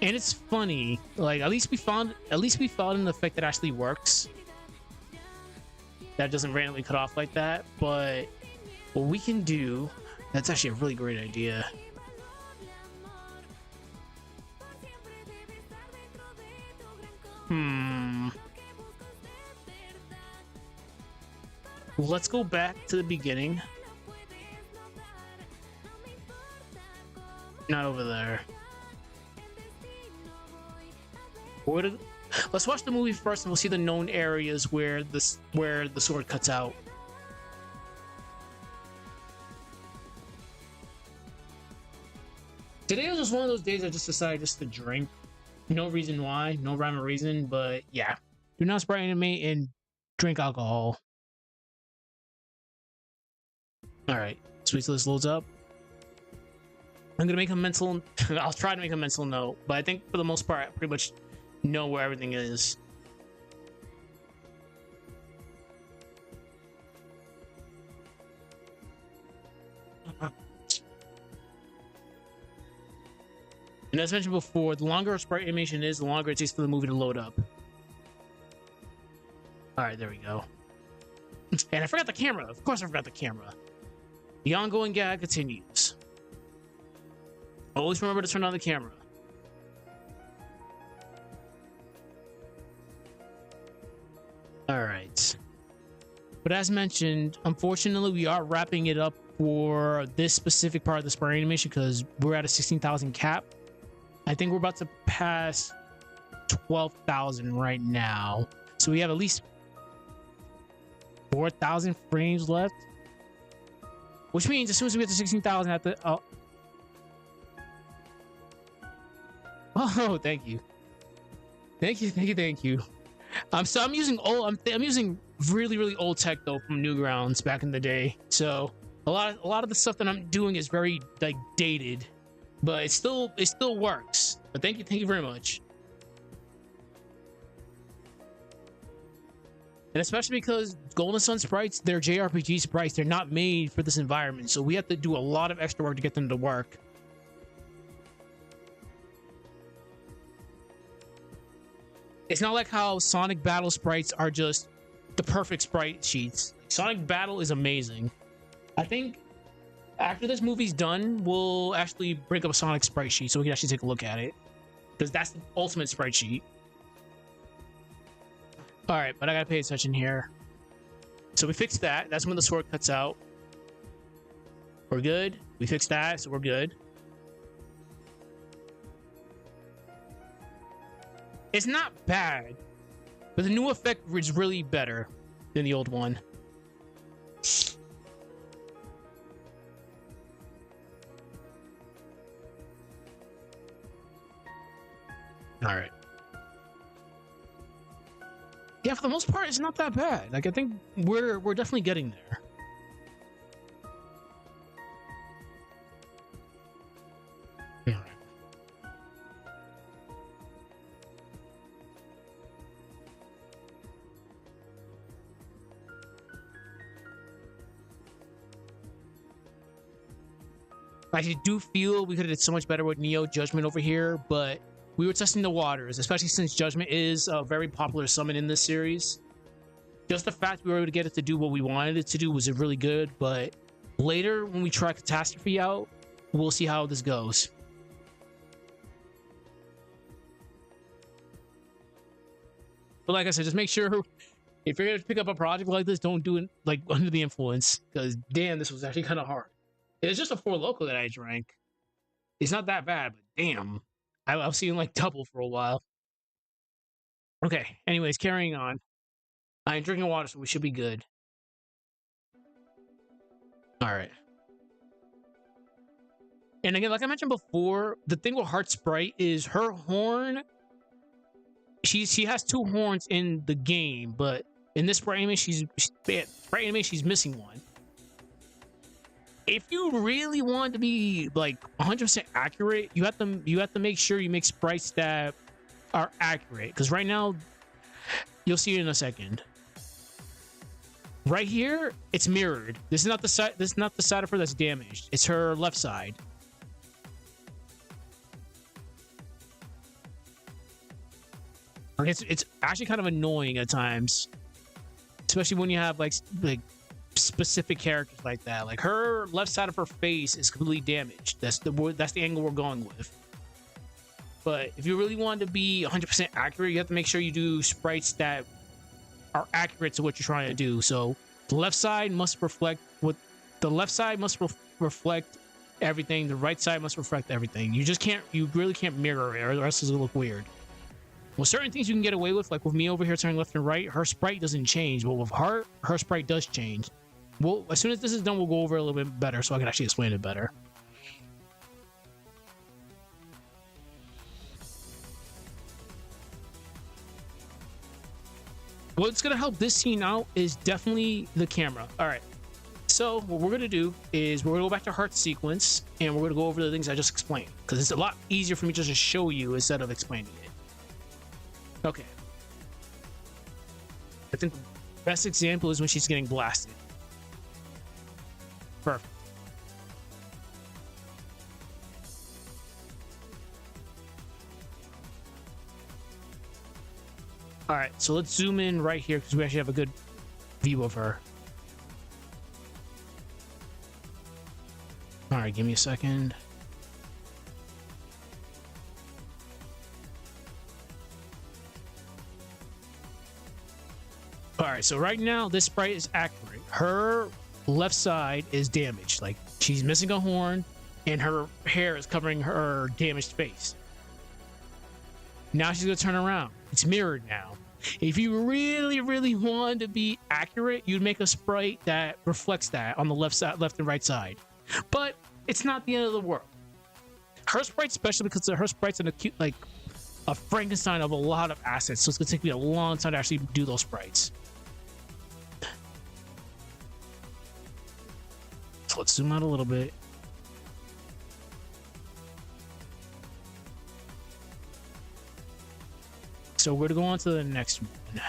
it's funny, like at least we found an effect that actually works. That doesn't randomly cut off like that, but what we can do, that's actually a really great idea. Let's go back to the beginning. Not over there. Let's watch the movie first, and we'll see the known areas where the sword cuts out. Today was just one of those days I just decided just to drink. No reason why, no rhyme or reason, but yeah. Do not Sprite Animate and drink alcohol. Alright, sweet, so this loads up. I'm gonna make a mental... I'll try to make a mental note, but I think for the most part, I pretty much know where everything is. And as mentioned before, the longer a sprite animation is, the longer it takes for the movie to load up. Alright, there we go. And I forgot the camera. Of course I forgot the camera. The ongoing gag continues. Always remember to turn on the camera. Alright. But as mentioned, unfortunately, we are wrapping it up for this specific part of the sprite animation because we're at a 16,000 cap. I think we're about to pass 12,000 right now. So we have at least 4,000 frames left. Which means as soon as we get to 16,000 at the... Oh, thank you. Thank you. I'm using really old tech though from Newgrounds back in the day. So a lot of the stuff that I'm doing is very like dated. But it still works. But thank you very much. And especially because Golden Sun sprites, they're JRPG sprites, they're not made for this environment. So we have to do a lot of extra work to get them to work. It's not like how Sonic Battle sprites are just the perfect sprite sheets. Sonic Battle is amazing. I think after this movie's done, we'll actually bring up a Sonic sprite sheet so we can actually take a look at it. Because that's the ultimate sprite sheet. Alright, but I gotta pay attention here. So we fixed that. That's when the sword cuts out. We're good. We fixed that, so we're good. It's not bad, but the new effect is really better than the old one. All right. Yeah, for the most part, it's not that bad. Like I think we're definitely getting there. All right. I do feel we could have did so much better with Neo Judgment over here, but we were testing the waters, especially since Judgment is a very popular summon in this series. Just the fact we were able to get it to do what we wanted it to do was really good, but later when we try Catastrophe out, we'll see how this goes. But like I said, just make sure if you're gonna pick up a project like this, don't do it like under the influence, because damn, this was actually kind of hard. It's just a 4 local that I drank. It's not that bad, but damn, I was seeing like double for a while. Okay, anyways, carrying on. I'm drinking water, so we should be good. All right. And again, like I mentioned before, the thing with Heart Sprite is her horn. She has 2 horns in the game, but in this Sprite Animate, she's missing one. If you really want to be like 100% accurate, you have to make sure you make sprites that are accurate. Because right now, you'll see it in a second. Right here, it's mirrored. This is not the side. This is not the side of her that's damaged. It's her left side. It's actually kind of annoying at times, especially when you have like specific characters like that. Like her left side of her face is completely damaged. That's the angle we're going with. But if you really want to be 100% accurate, you have to make sure you do sprites that are accurate to what you're trying to do. So the left side must reflect reflect everything. The right side must reflect everything. You really can't mirror it, or else it'll look weird. Well, certain things you can get away with, like with me over here turning left and right, her sprite doesn't change. But with her sprite does change. Well, as soon as this is done, we'll go over it a little bit better so I can actually explain it better. What's going to help this scene out is definitely the camera. All right. So what we're going to do is we're going to go back to Heart Sequence, and we're going to go over the things I just explained, because it's a lot easier for me just to show you instead of explaining it. Okay. I think the best example is when she's getting blasted. Perfect. All right, so let's zoom in right here because we actually have a good view of her. All right, give me a second. All right, so right now this sprite is accurate. Her left side is damaged. Like she's missing a horn and her hair is covering her damaged face. Now she's gonna turn around. It's mirrored now. If you really, really want to be accurate, you'd make a sprite that reflects that on the left side, left and right side. But it's not the end of the world. Her sprite's special because her sprite's like a Frankenstein of a lot of assets, so it's gonna take me a long time to actually do those sprites. So let's zoom out a little bit. So we're gonna go on to the next one.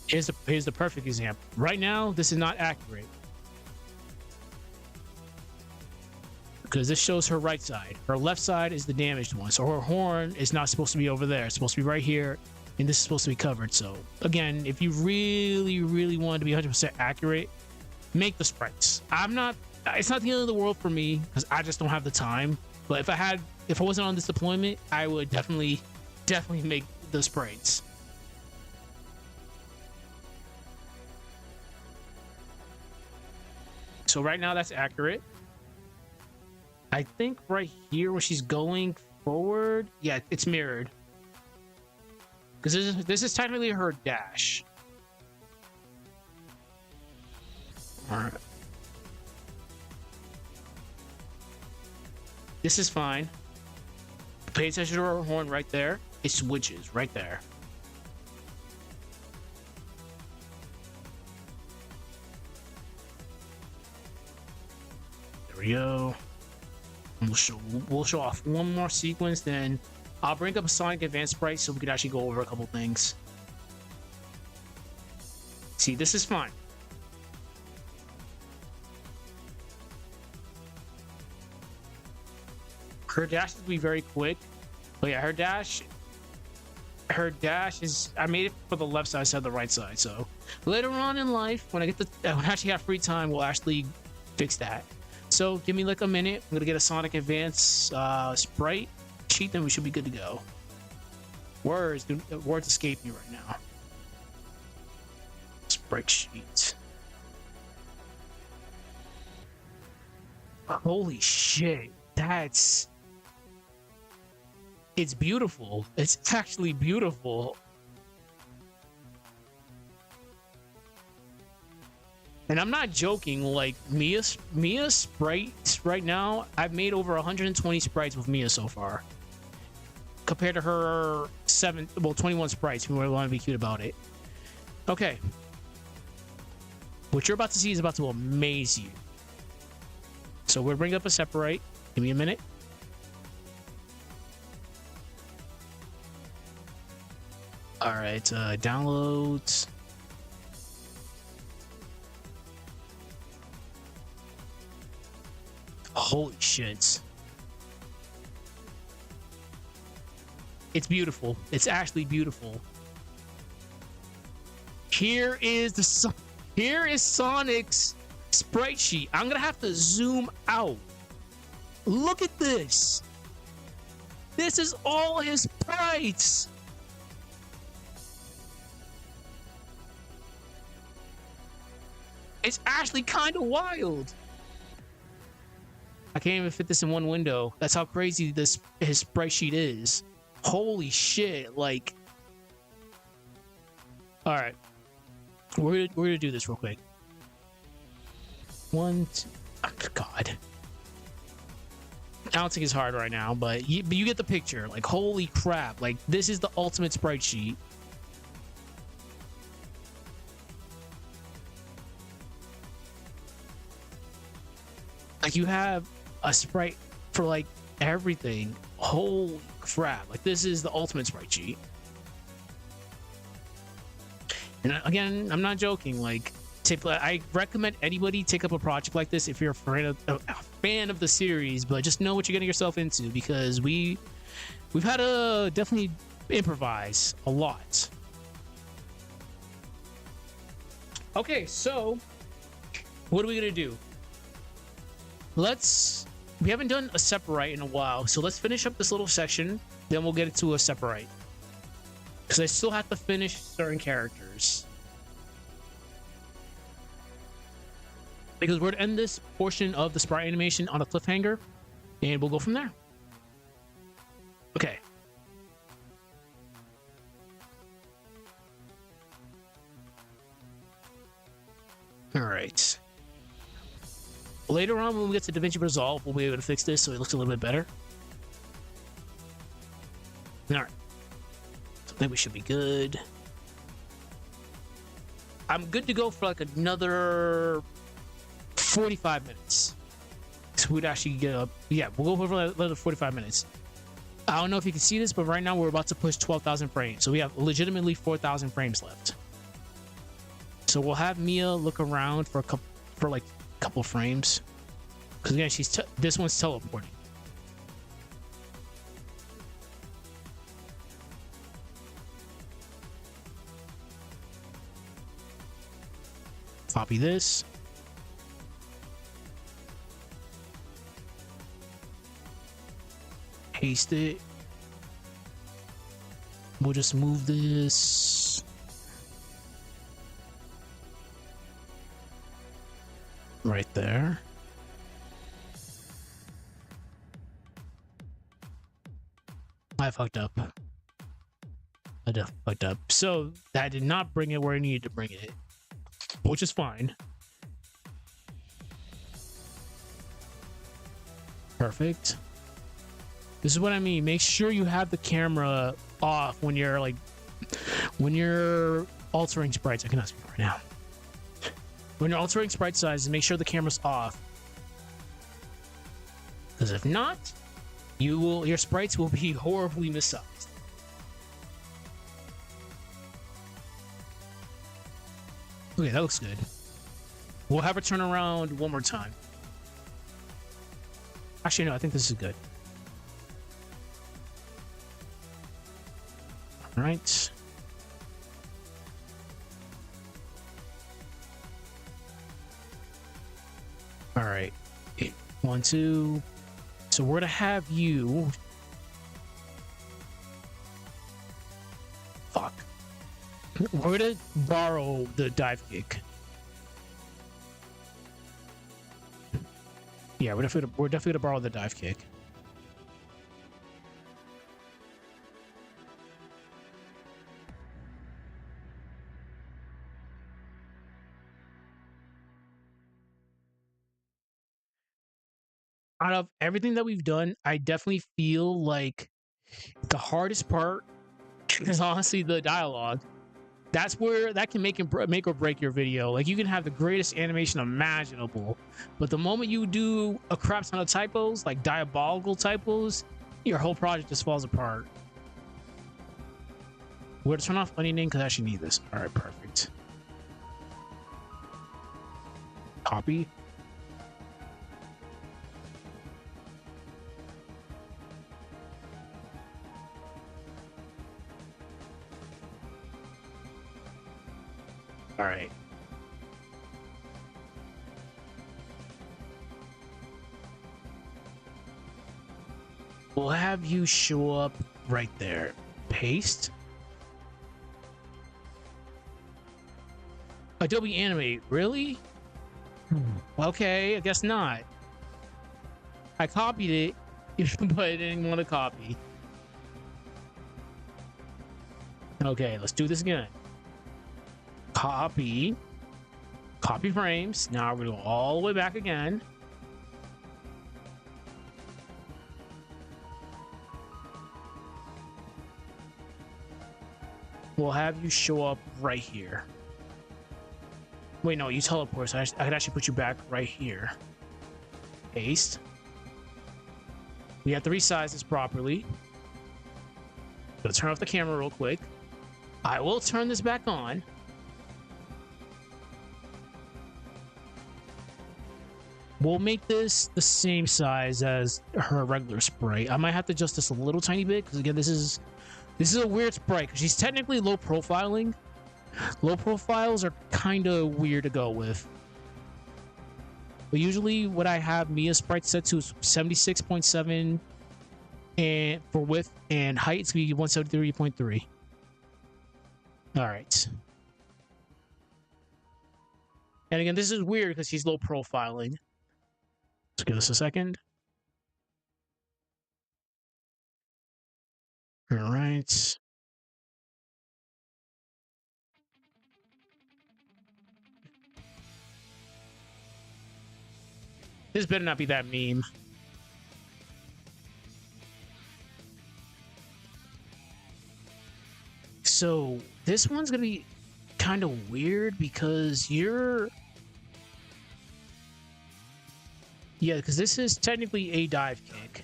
Here's the perfect example. Right now, this is not accurate because this shows her right side. Her left side is the damaged one, so her horn is not supposed to be over there. It's supposed to be right here, and this is supposed to be covered. So again, if you really, really want to be 100% accurate, make the sprites. It's not the end of the world for me because I just don't have the time. But if I wasn't on this deployment, I would definitely make the sprites. So right now that's accurate. I think right here where she's going forward, yeah, it's mirrored. Because this is technically her dash. All right. This is fine. Pay attention to her horn right there. It switches right there. There we go. We'll show off one more sequence, then I'll bring up a Sonic Advanced sprite so we can actually go over a couple things. See, this is fine. Her dash will be very quick. But yeah, her dash is, I made it for the left side instead of the right side. So later on in life, when I actually have free time, we'll actually fix that. So give me like a minute. I'm gonna get a Sonic Advance Sprite sheet, then we should be good to go. Words escape me right now. Sprite sheet. Holy shit, it's beautiful. It's actually beautiful. And I'm not joking, like Mia's sprites right now, I've made over 120 sprites with Mia so far. Compared to her 21 sprites, we want to be cute about it. Okay. What you're about to see is about to amaze you. So we'll bring up Aseprite. Give me a minute. All right, downloads. Holy shit. It's beautiful. It's actually beautiful. Here is Sonic's sprite sheet. I'm gonna have to zoom out. Look at this. This is all his sprites. It's actually kind of wild. I can't even fit this in one window. That's how crazy his sprite sheet is. Holy shit, like. All right. We're gonna do this real quick. Oh, God. Counting is hard right now, but you get the picture. Like, holy crap. Like, this is the ultimate sprite sheet. Like, you have a sprite for, like, everything. Holy crap. Like, this is the ultimate sprite sheet. And again, I'm not joking. Like, I recommend anybody take up a project like this if you're a fan of the series, but just know what you're getting yourself into, because we've had to definitely improvise a lot. Okay, so what are we gonna do? We haven't done Aseprite in a while, so let's finish up this little section, then we'll get into Aseprite. Because I still have to finish certain characters. Because we're going to end this portion of the Sprite animation on a cliffhanger, and we'll go from there. Okay. Alright. Later on, when we get to DaVinci Resolve, we'll be able to fix this so it looks a little bit better. Alright. So I think we should be good. I'm good to go for like another 45 minutes. So we'd actually get up. Yeah, we'll go for another 45 minutes. I don't know if you can see this, but right now we're about to push 12,000 frames. So we have legitimately 4,000 frames left. So we'll have Mia look around for a couple frames, because again, this one's teleporting. Copy this. Paste it. We'll just move this right there. I fucked up. I definitely fucked up. So that did not bring it where I needed to bring it, which is fine. Perfect. This is what I mean. Make sure you have the camera off when you're altering sprites. I cannot speak right now. When you're altering sprite sizes, make sure the camera's off. Because if not, your sprites will be horribly missized. Okay, that looks good. We'll have her turn around one more time. Actually, no, I think this is good. All right. All right. 1, 2. So we're gonna have you. Fuck. We're gonna borrow the dive kick. Yeah, we're definitely gonna borrow the dive kick. Out of everything that we've done, I definitely feel like the hardest part is honestly the dialogue. That's where that can make or break your video. Like, you can have the greatest animation imaginable, but the moment you do a crap ton of typos, like diabolical typos, your whole project just falls apart. We're gonna turn off onion because I actually need this. All right, perfect. Copy. All right. We'll have you show up right there. Paste. Adobe Animate, really? Okay, I guess not. I copied it, but I didn't want to copy. Okay, let's do this again. Copy frames. Now we're going to go all the way back again. We'll have you show up right here. Wait, no, you teleport, so I could actually put you back right here. Paste. We have to resize this properly. Gonna turn off the camera real quick. I will turn this back on. We'll make this the same size as her regular sprite. I might have to adjust this a little tiny bit because, again, this is a weird sprite because she's technically low profiling. Low profiles are kind of weird to go with. But usually what I have Mia's sprite set to is 76.7, and for width and height it's going to be 173.3. All right. And again, this is weird because she's low profiling. Let's give this a second. All right. This better not be that meme. So this one's gonna be kind of weird because you're... Yeah, because this is technically a dive kick.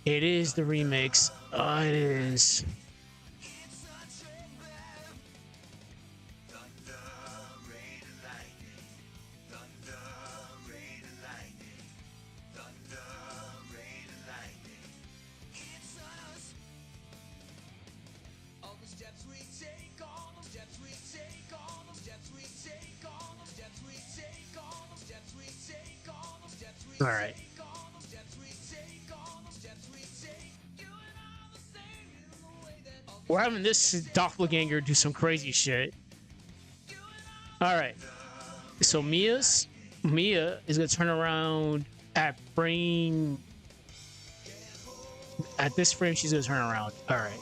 It is the remix. It is. All right. We're having this doppelganger do some crazy shit. All right. So Mia is gonna turn around at frame. At this frame, she's gonna turn around. All right.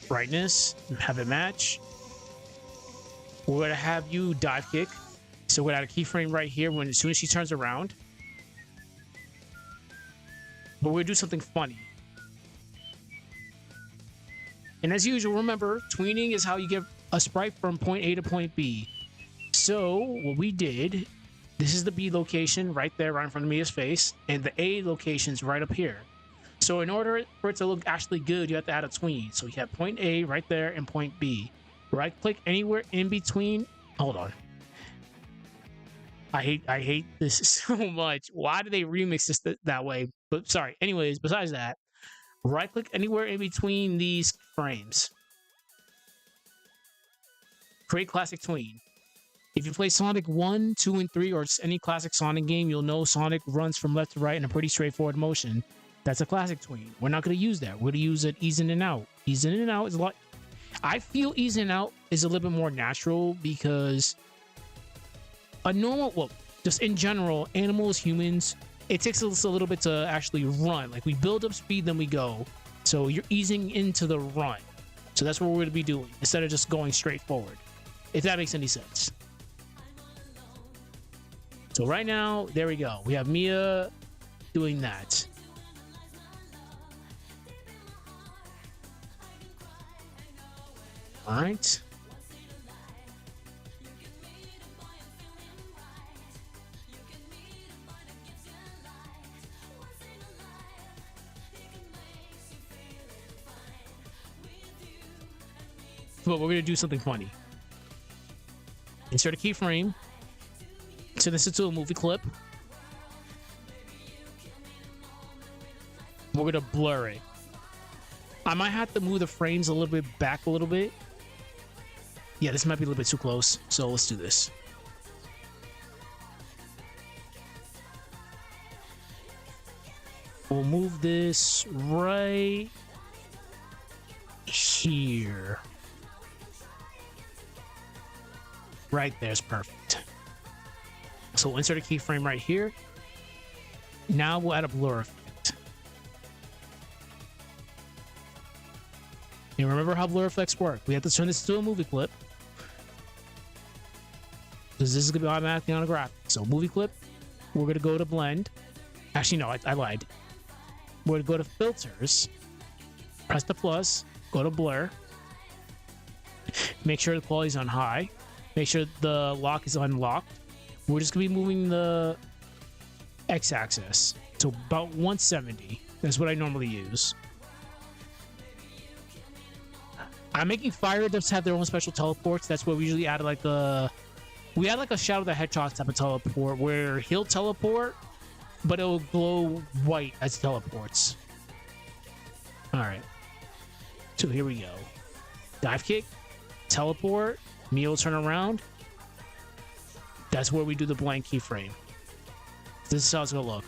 Brightness, have it match. We're gonna have you dive kick. So we're gonna add a keyframe right here when as soon as she turns around. But we're gonna do something funny. And as usual, remember, tweening is how you get a sprite from point A to point B. So what we did, this is the B location right there, right in front of Mia's face, and the A location's right up here. So in order for it to look actually good, you have to add a tween. So you have point A right there and point B. Right click anywhere in between. Hold on. I hate this so much. Why do they remix this that way? But sorry. Anyways, besides that, right click anywhere in between these frames. Create classic tween. If you play Sonic 1, 2, and 3, or any classic Sonic game, you'll know Sonic runs from left to right in a pretty straightforward motion. That's a classic tween. We're not going to use that. We're going to use it ease in and out. Ease in and out is a lot. I feel ease in and out is a little bit more natural because a normal, well, just in general, animals, humans, it takes us a little bit to actually run. Like we build up speed, then we go. So you're easing into the run. So that's what we're going to be doing instead of just going straight forward. If that makes any sense. So right now, there we go. We have Mia doing that. All right. But we're going to do something funny. Insert a keyframe. Turn this into a movie clip. We're going to blur it. I might have to move the frames a little bit back a little bit. Yeah, this might be a little bit too close. So let's do this. We'll move this right here. Right there's perfect. So we'll insert a keyframe right here. Now we'll add a blur effect. And remember how blur effects work. We have to turn this into a movie clip. Because this is going to be automatically on a graphic. So movie clip, we're going to go to blend. Actually, no, I lied. We're going to go to filters. Press the plus. Go to blur. Make sure the quality is on high. Make sure the lock is unlocked. We're just going to be moving the x-axis to about 170. That's what I normally use. I'm making fire depths have their own special teleports. That's where we usually add like a... We add like a Shadow the Hedgehog type of teleport where he'll teleport, but it'll glow white as it teleports. Alright. So here we go. Dive kick. Teleport. Mia will turn around. That's where we do the blank keyframe. This is how it's gonna look.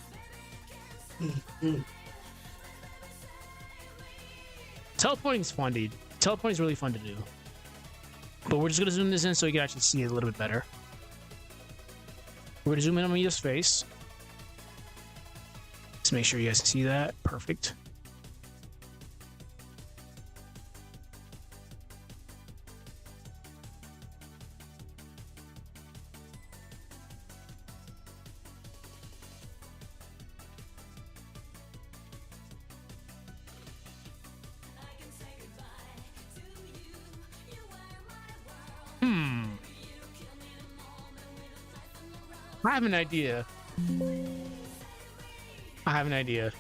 Teleporting is fun, dude. Teleporting is really fun to do. But we're just gonna zoom this in so you can actually see it a little bit better. We're gonna zoom in on Mia's face. Just make sure you guys can see that. Perfect. I have an idea. I have an idea.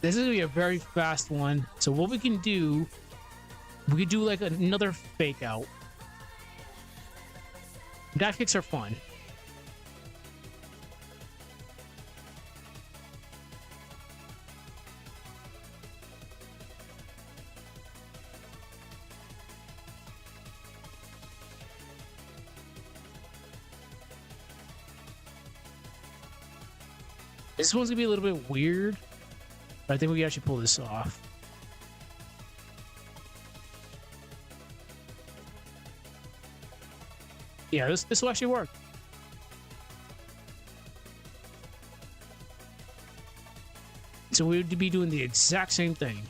This is gonna be a very fast one. So what we can do, we could do like another fake out. Dive kicks are fun. This one's gonna be a little bit weird, but I think we can actually pull this off. Yeah, this will actually work. So we would be doing the exact same thing.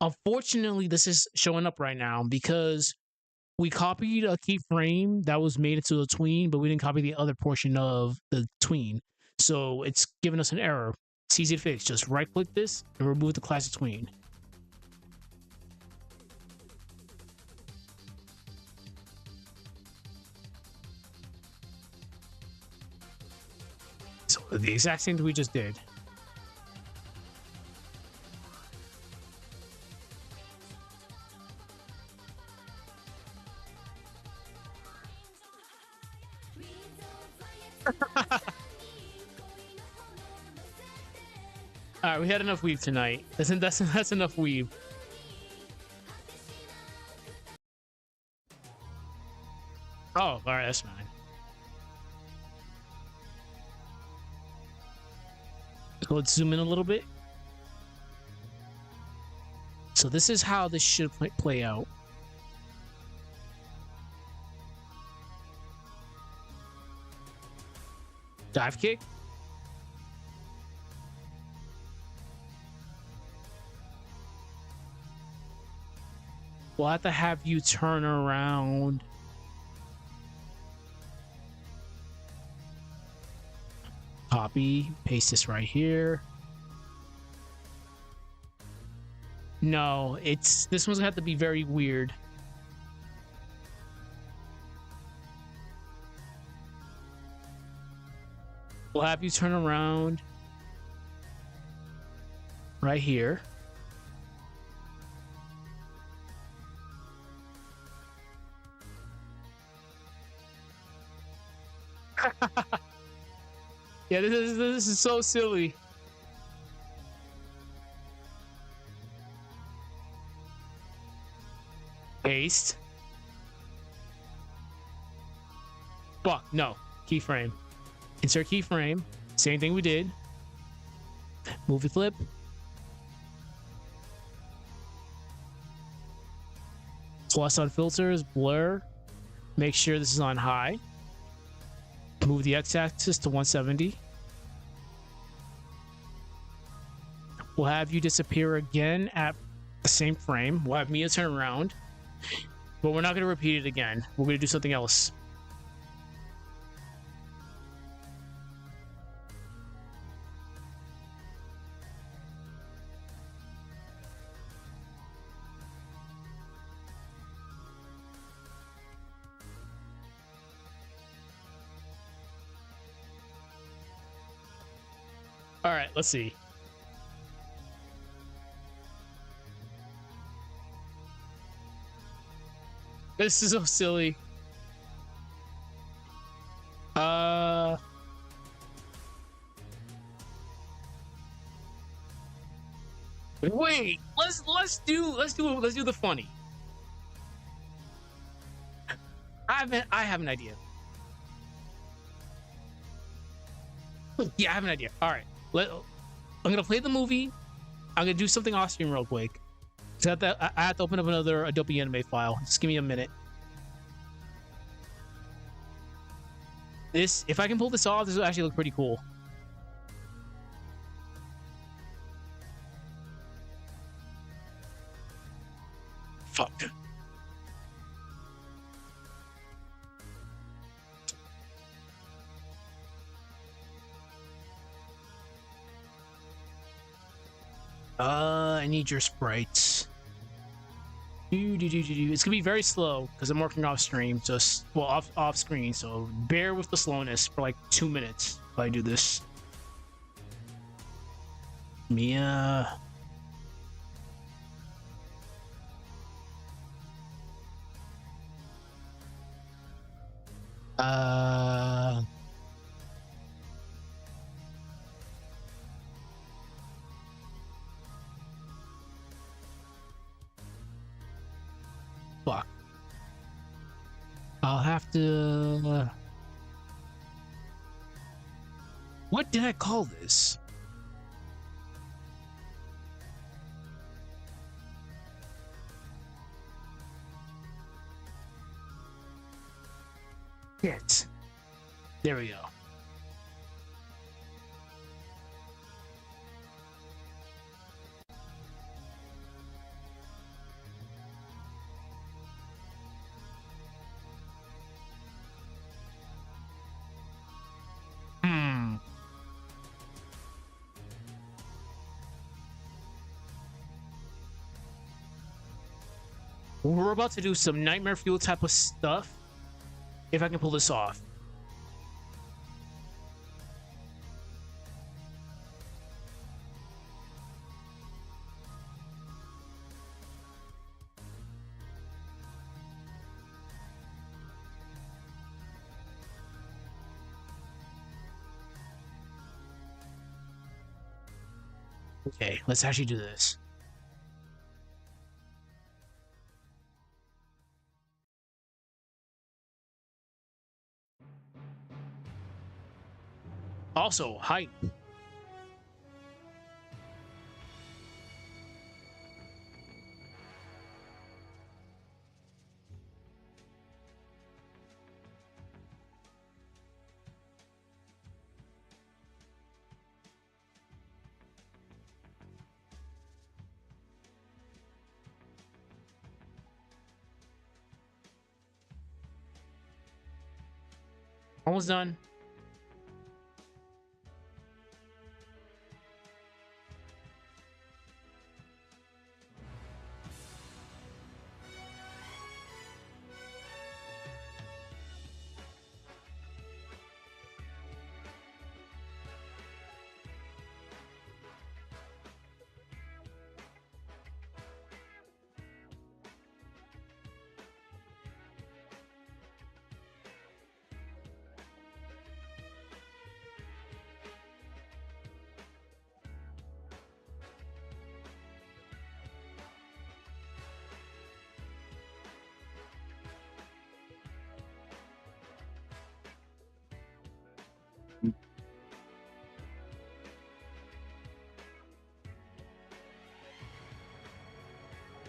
Unfortunately, this is showing up right now because we copied a keyframe that was made into a tween, but we didn't copy the other portion of the tween. So it's giving us an error. It's easy to fix. Just right click this and remove the classic tween. So The exact same thing we just did. All right, we had enough weave tonight. That's enough weave. Oh, all right, that's fine. So let's zoom in a little bit. So this is how this should play out. Dive kick. We'll have to have you turn around. Copy, paste this right here. No, this one's gonna have to be very weird. We'll have you turn around right here. Yeah, this is so silly. Paste. Fuck, no. Keyframe. Insert keyframe. Same thing we did. Movie flip. Plus on filters, blur. Make sure this is on high. Move the x-axis to 170. We'll have you disappear again at the same frame. We'll have Mia turn around, but we're not going to repeat it again. We're going to do something else. All right, let's see. This is so silly. Wait, let's do the funny. I have an idea. Yeah, I have an idea. All right. I'm gonna play the movie. I'm gonna do something off stream real quick. So I have to open up another Adobe Animate file. Just give me a minute. If I can pull this off, this will actually look pretty cool. Fuck. I need your sprites. It's gonna be very slow because I'm working off stream, off screen. So bear with the slowness for like 2 minutes if I do this. Mia. Fuck. I'll have to... What did I call this? Shit. There we go. We're about to do some Nightmare Fuel type of stuff. If I can pull this off. Okay, let's actually do this. Also, height. Almost done.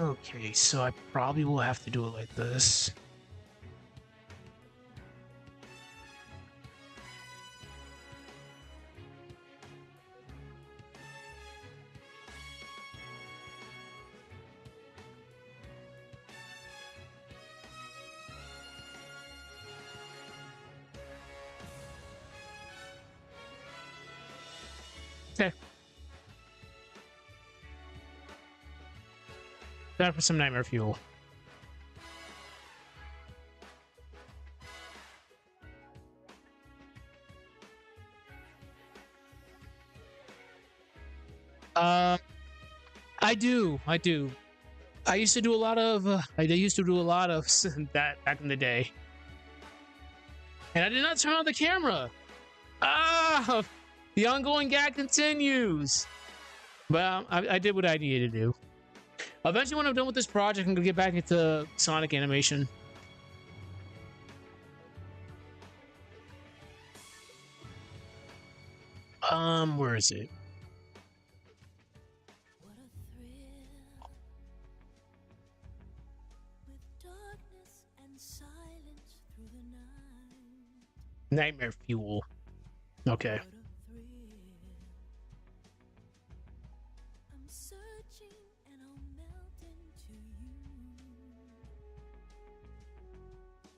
Okay, so I probably will have to do it like this. Okay. Time for some nightmare fuel. I do. I used to do a lot of. I used to do a lot of that back in the day, and I did not turn on the camera. Ah, the ongoing gag continues. But I did what I needed to do. Eventually, when I'm done with this project, I'm gonna get back into Sonic animation. Where is it? What a thrill with darkness and silence through the night. Nightmare fuel. Okay. What a thrill. I'm searching and I'll melt into you.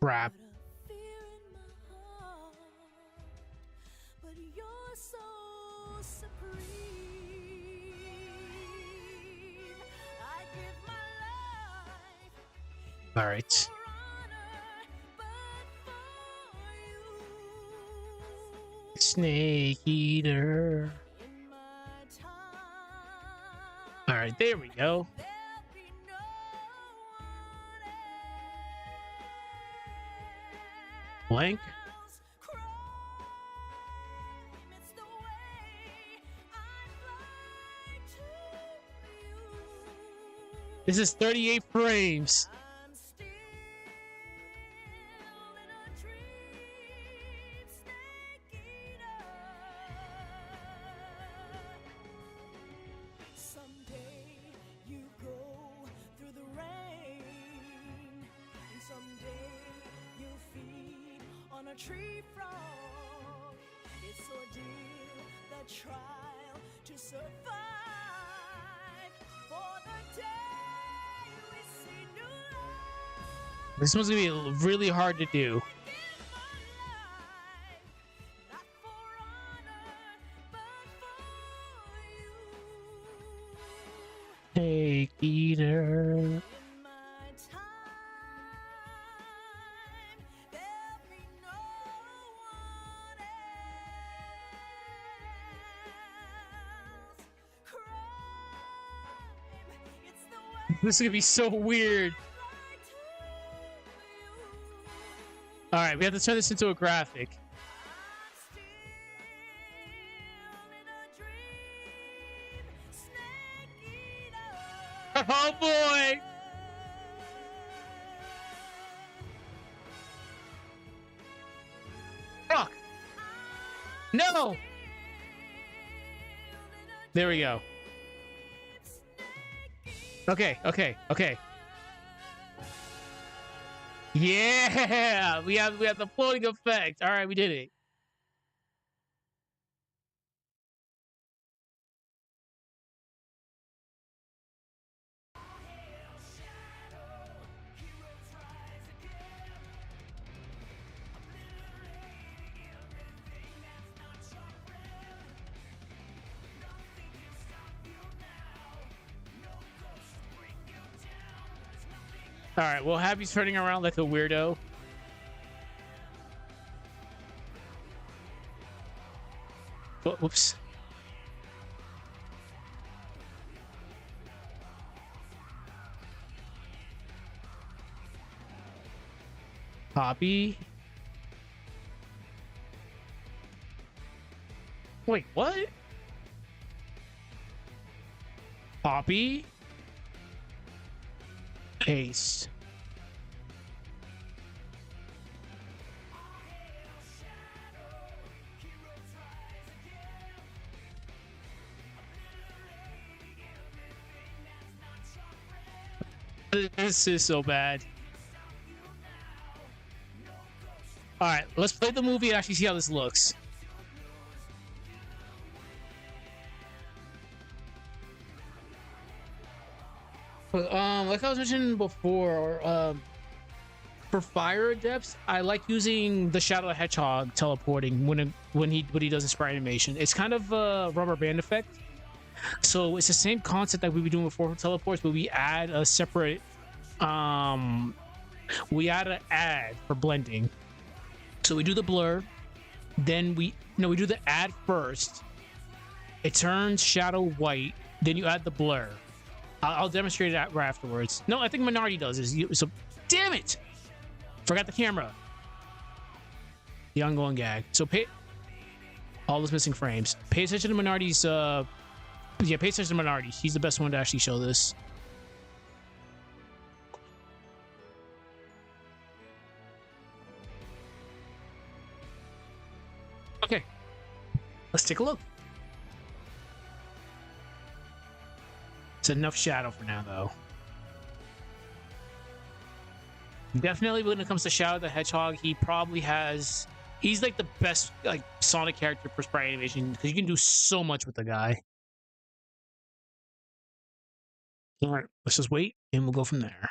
Crap. What a fear in my heart, but you're so supreme. I give my life All right. for honor, but for you. Snake eater. In my time, All right, there we go. there'll be no one Blank. else. Crime, it's the way I fly to you. This is 38 frames. I'm still in a dream, snake eater. Someday you go through the rain, and someday you'll feed on a tree frog. It's ordeal, the trial to survive. For the day we see new life. This one's gonna be really hard to do. Give my life, not for honor, but for you. Snake eater. In my time, there'll be no one else. Crime, it's the way This is gonna be so weird. I fly to you. All right, we have to turn this into a graphic. I'm still in a dream, snake Oh boy! Fuck! No! There we go. Okay, okay, okay. Yeah! We have the floating effect. Alright, we did it. Alright, well, Happy's turning around like a weirdo. Whoops. Poppy. Wait, what? Poppy. Paste. This is so bad. All right, let's play the movie and actually see how this looks. Like I was mentioning before, for fire adepts, I like using the Shadow the Hedgehog teleporting when he does a sprite animation. It's kind of a rubber band effect. So it's the same concept that we were doing before for teleports, but we add a separate we add an add for blending. So we do the blur, then we do the add first. It turns shadow white, then you add the blur. I'll demonstrate it right afterwards. No, I think Minority does this. So damn it! Forgot the camera. The ongoing gag. So pay all those missing frames. Pay attention to Minority's yeah, pay attention to Minority. He's the best one to actually show this. Okay. Let's take a look. It's enough shadow for now, though. Definitely when it comes to Shadow the Hedgehog, he probably has... He's like the best like Sonic character for sprite animation because you can do so much with the guy. All right, let's just wait and we'll go from there.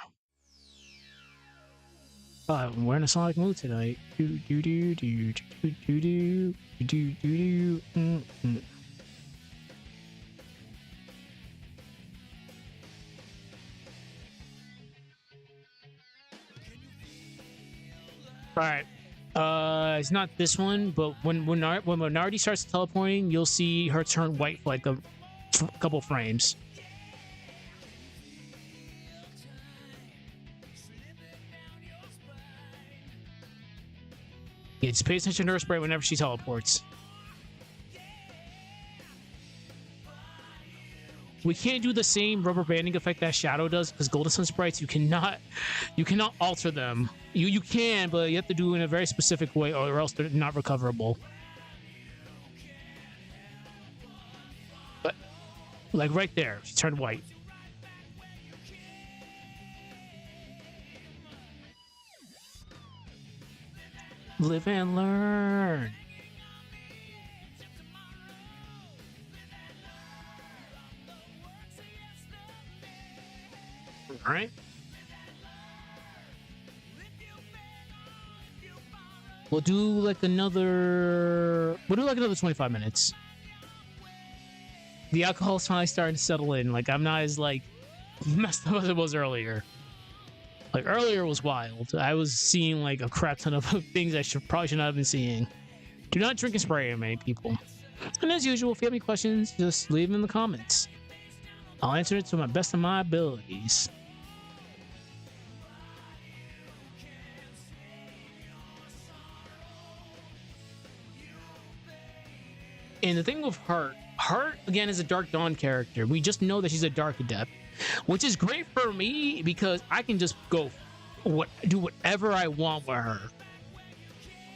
I'm wearing a Sonic mood tonight. Do do do do do do do do do do. All right. It's not this one, but when Minority starts teleporting, you'll see her turn white for like a couple frames. Yeah, just pay attention to her sprite whenever she teleports. We can't do the same rubber banding effect that Shadow does because Golden Sun sprites you cannot alter them. You can, but you have to do it in a very specific way or else they're not recoverable. But like right there, she turned white. Live and learn. All right. We'll do like another 25 minutes. The alcohol's finally starting to settle in. Like I'm not as like messed up as it was earlier. Like earlier was wild. I was seeing like a crap ton of things I probably should not have been seeing. Do not drink and spray anime, people. And as usual, if you have any questions, just leave them in the comments. I'll answer it to my best of my abilities. And the thing with Heart again is a Dark Dawn character. We just know that she's a Dark Adept. which is great for me because I can just do whatever I want with her,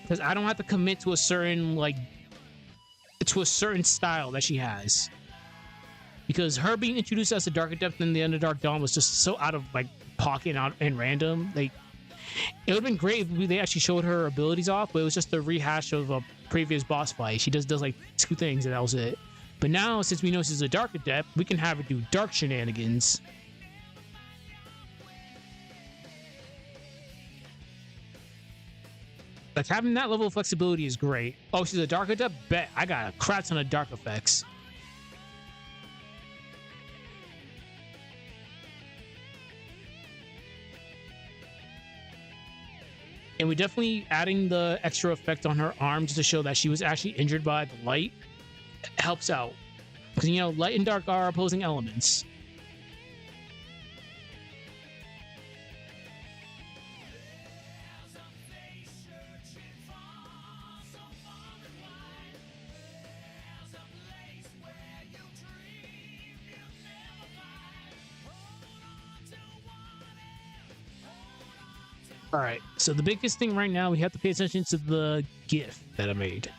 because I don't have to commit to a certain style that she has. Because her being introduced as the Dark Adept in the Underdark Dawn was just so out of pocket and random. It would have been great if they actually showed her abilities off, but it was just a rehash of a previous boss fight. She does 2 things and that was it. But now, since we know she's a Dark Adept, we can have her do dark shenanigans. Having that level of flexibility is great. Oh, she's a Dark Adept? Bet. I got a crap ton of dark effects. And we definitely adding the extra effect on her arm just to show that she was actually injured by the light helps out. Because, light and dark are opposing elements. All right, so the biggest thing right now, we have to pay attention to the GIF that I made.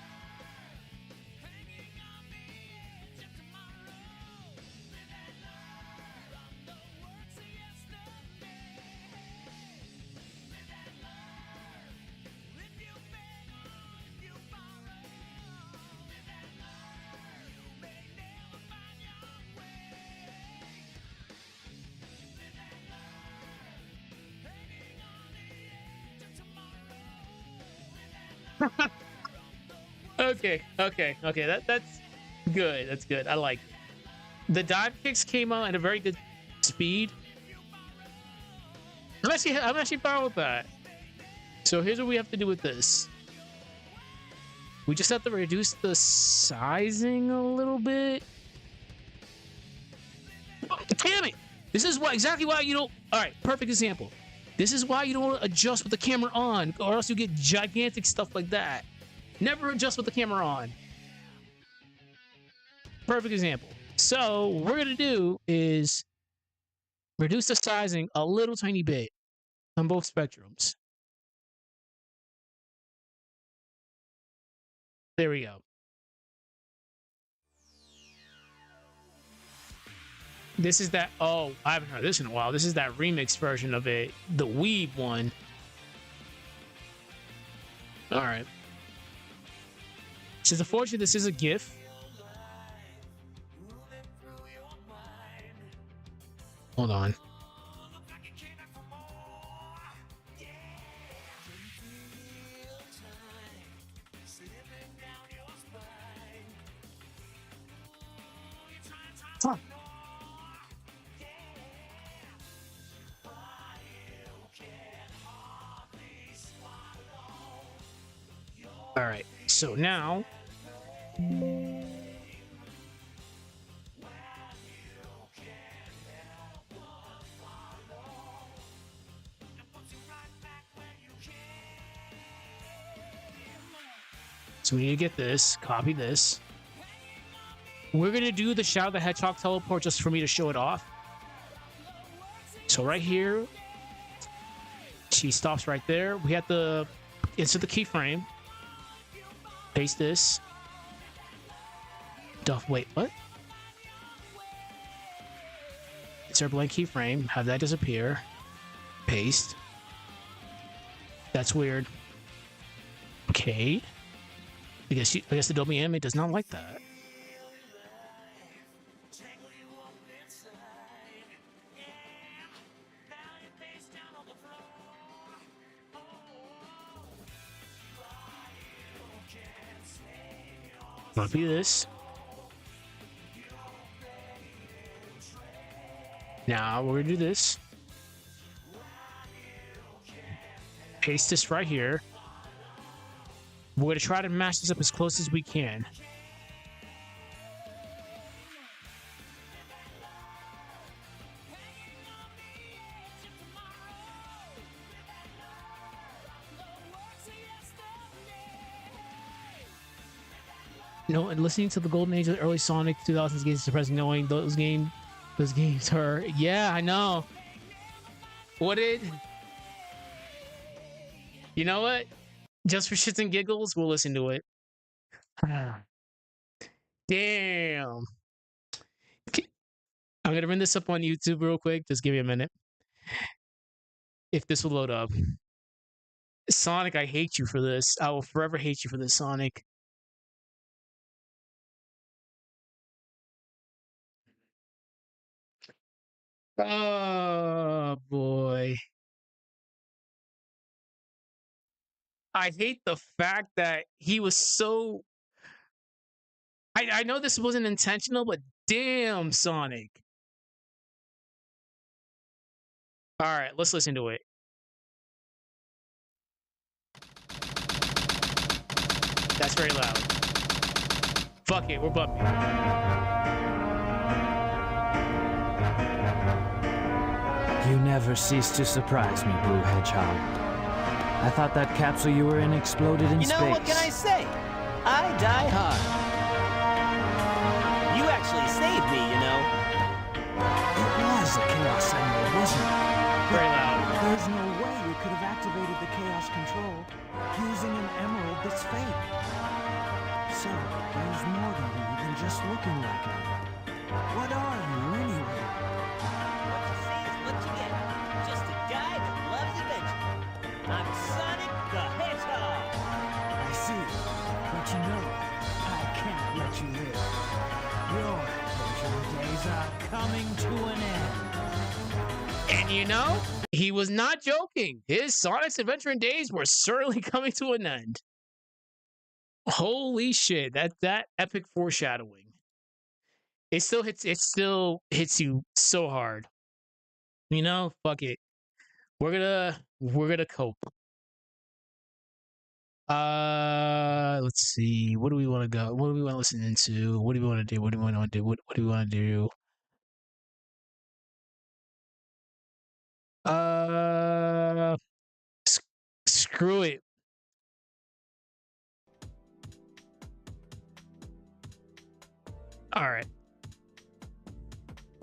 Okay. That's good. That's good. I like it. The dive kicks came out at a very good speed. I'm actually fine with that. So here's what we have to do with this. We just have to reduce the sizing a little bit. Oh, damn it! This is exactly why you don't. All right, perfect example. This is why you don't adjust with the camera on, or else you get gigantic stuff like that. Never adjust with the camera on. Perfect example. So what we're gonna do is reduce the sizing a little tiny bit on both spectrums. There we go. This is that. Oh, I haven't heard this in a while. This is that remix version of it, the Weeb one. All right. Since unfortunately this is a GIF. Hold on. Huh. All right, so now we need to get this, copy this. We're gonna do the Shadow the Hedgehog teleport just for me to show it off. So right here, she stops right there. We have to insert the keyframe. Paste this. Wait, what? Insert blank keyframe. Have that disappear. Paste. That's weird. Okay. I guess Adobe Animate does not like that. Copy this. Now we're gonna do this. Paste this right here. We're gonna try to match this up as close as we can. You know, and listening to the golden age of the early Sonic 2000s games is surprising, knowing those games Those games are, yeah, I know. What did, you know what? Just for shits and giggles, we'll listen to it. Damn. Okay, I'm gonna bring this up on YouTube real quick. Just give me a minute. If this will load up. Sonic, I hate you for this. I will forever hate you for this, Sonic. Oh boy. I hate the fact that he was so. I know this wasn't intentional, but damn, Sonic. All right, let's listen to it. That's very loud. Fuck it, we're bumping. You never cease to surprise me, Blue Hedgehog. I thought that capsule you were in exploded in space. You know, what can I say? I die hard. You actually saved me, you know. It was a Chaos Emerald, wasn't it? Very loud. There's no way you could have activated the Chaos Control using an emerald that's fake. So, there's more to you than just looking like it. What are you, anyway? What you see is what you get. Just a guy that loves adventure. I'm Sonic the Hedgehog. I see, but you know, I can't let you live. Your adventure days are coming to an end. And you know, he was not joking. His Sonic's adventuring days were certainly coming to an end. Holy shit, that epic foreshadowing. It still hits you so hard. You know, fuck it. We're gonna cope. Let's see. What do we want to go? What do we want to listen into? What do we want to do? What do we want to do? What do we want to do? Screw it. All right.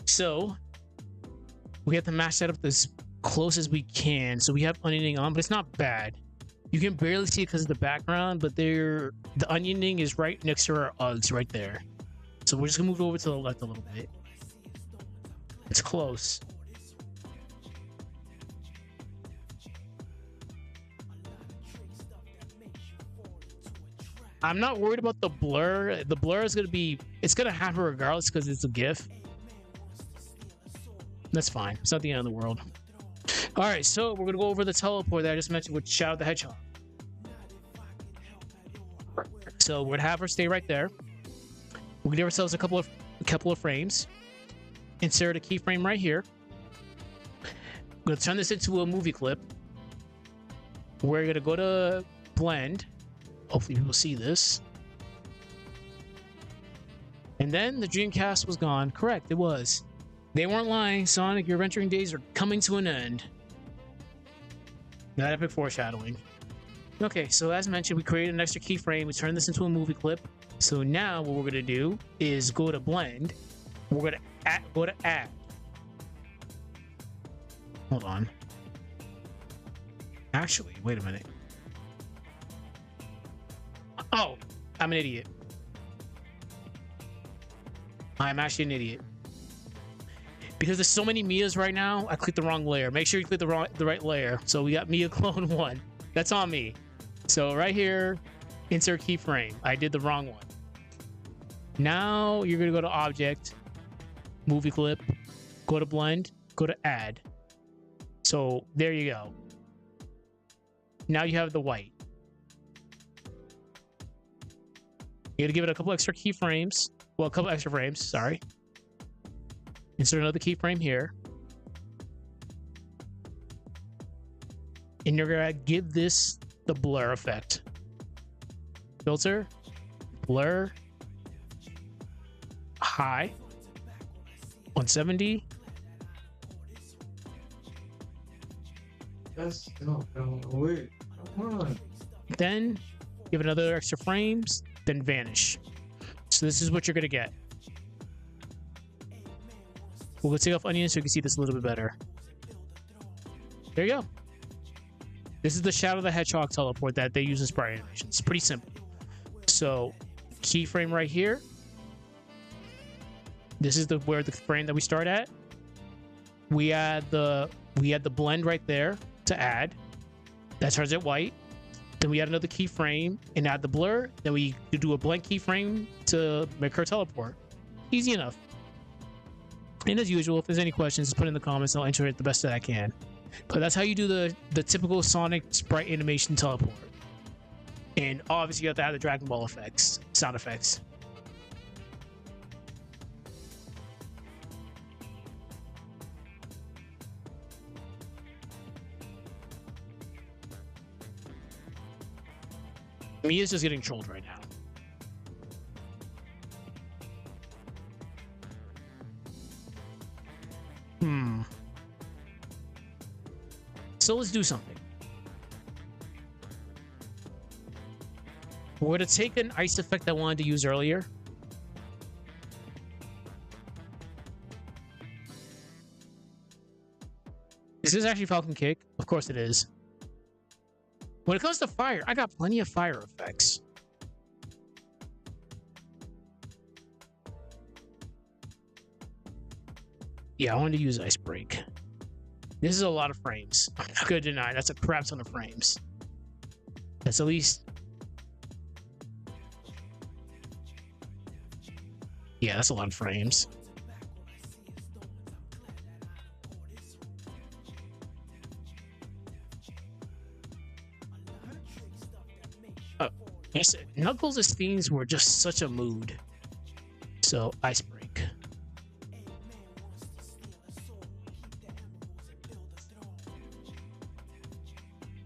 So we have to match that up as close as we can. So we have onioning on, but it's not bad. You can barely see it because of the background, but the onioning is right next to our Uggs right there. So we're just gonna move over to the left a little bit. It's close. I'm not worried about the blur. The blur is it's gonna happen regardless because it's a GIF. That's fine. It's not the end of the world. All right, so we're gonna go over the teleport that I just mentioned with Shadow the Hedgehog. So we're gonna have her stay right there. We're gonna give ourselves a couple of frames. Insert a keyframe right here. We're gonna turn this into a movie clip. We're gonna go to blend. Hopefully people see this. And then the Dreamcast was gone. Correct, it was. They weren't lying. Sonic, your adventuring days are coming to an end. That epic foreshadowing. Okay, so as mentioned, we created an extra keyframe. We turned this into a movie clip. So now what we're gonna do is go to blend. We're gonna go to add. Hold on. Actually, wait a minute. Oh, I'm an idiot. I'm actually an idiot. Because there's so many Mias right now, I clicked the wrong layer. Make sure you click the right layer. So we got Mia Clone 1. That's on me. So right here, insert keyframe. I did the wrong one. Now you're gonna go to Object, Movie Clip, go to Blend, go to Add. So there you go. Now you have the white. You gotta give it a couple extra keyframes. Well, a couple extra frames, sorry. Insert another keyframe here. And you're gonna give this the blur effect. Filter, blur, high, 170. No, wait. Come on. Then give it another extra frames, then vanish. So this is what you're gonna get. We'll go take off onions so you can see this a little bit better. There you go. This is the Shadow the Hedgehog teleport that they use in Sprite animation. It's pretty simple. So, keyframe right here. This is where the frame that we start at. We add the blend right there to add. That turns it white. Then we add another keyframe and add the blur. Then we do a blank keyframe to make her teleport. Easy enough. And as usual, if there's any questions, just put in the comments. I'll answer it the best that I can. But that's how you do the typical Sonic Sprite animation teleport. And obviously you have to add the Dragon Ball effects, sound effects. Mia's just getting trolled right now. So let's do something. We're going to take an ice effect I wanted to use earlier. Is this actually Falcon Kick? Of course it is. When it comes to fire, I got plenty of fire effects. Yeah, I wanted to use Ice Break. This is a lot of frames. I'm not gonna deny that's a crap ton of frames. That's at least... Yeah, that's a lot of frames. I said, Knuckles' themes were just such a mood. So, Ice Break.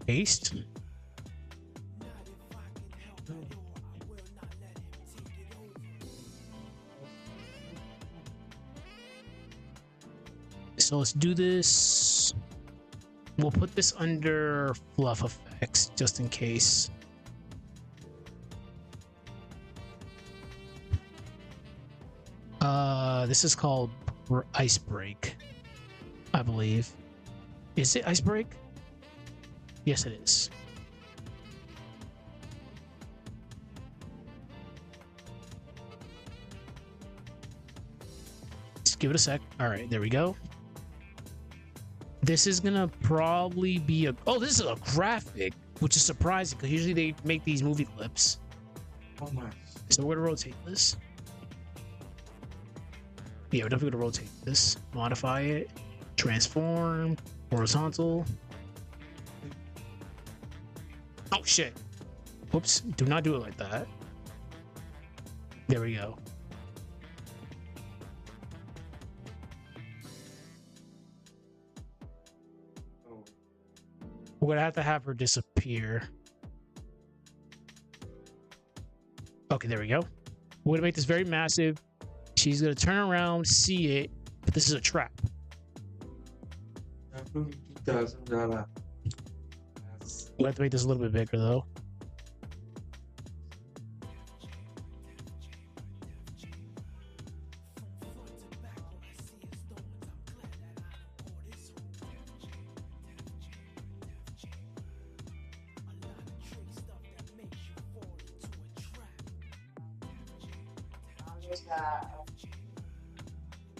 Paste. So let's do this. We'll put this under fluff effects just in case. This is called Ice Break, I believe. Is it Ice Break? Yes, it is. Just give it a sec. All right, there we go. This is gonna probably be a... Oh, this is a graphic, which is surprising because usually they make these movie clips. Oh my. So we're gonna rotate this. Yeah, we're definitely gonna rotate this, modify it, transform, horizontal. Oh shit. Whoops, do not do it like that. There we go. We're gonna have her disappear. Okay, there we go. We're gonna make this very massive. She's gonna turn around, see it, but this is a trap. $2,000. We have to make this a little bit bigger though.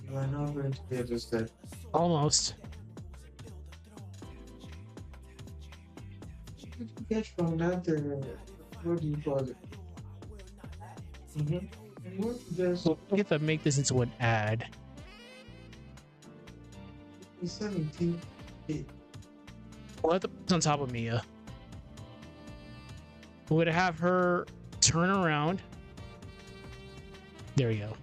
You are not going to be adjusted. Almost. What did you get from that? What do you call it? And what just So we have to make this into an ad. 17? We'll have to put this on top of Mia. We're gonna have her turn around. There we go.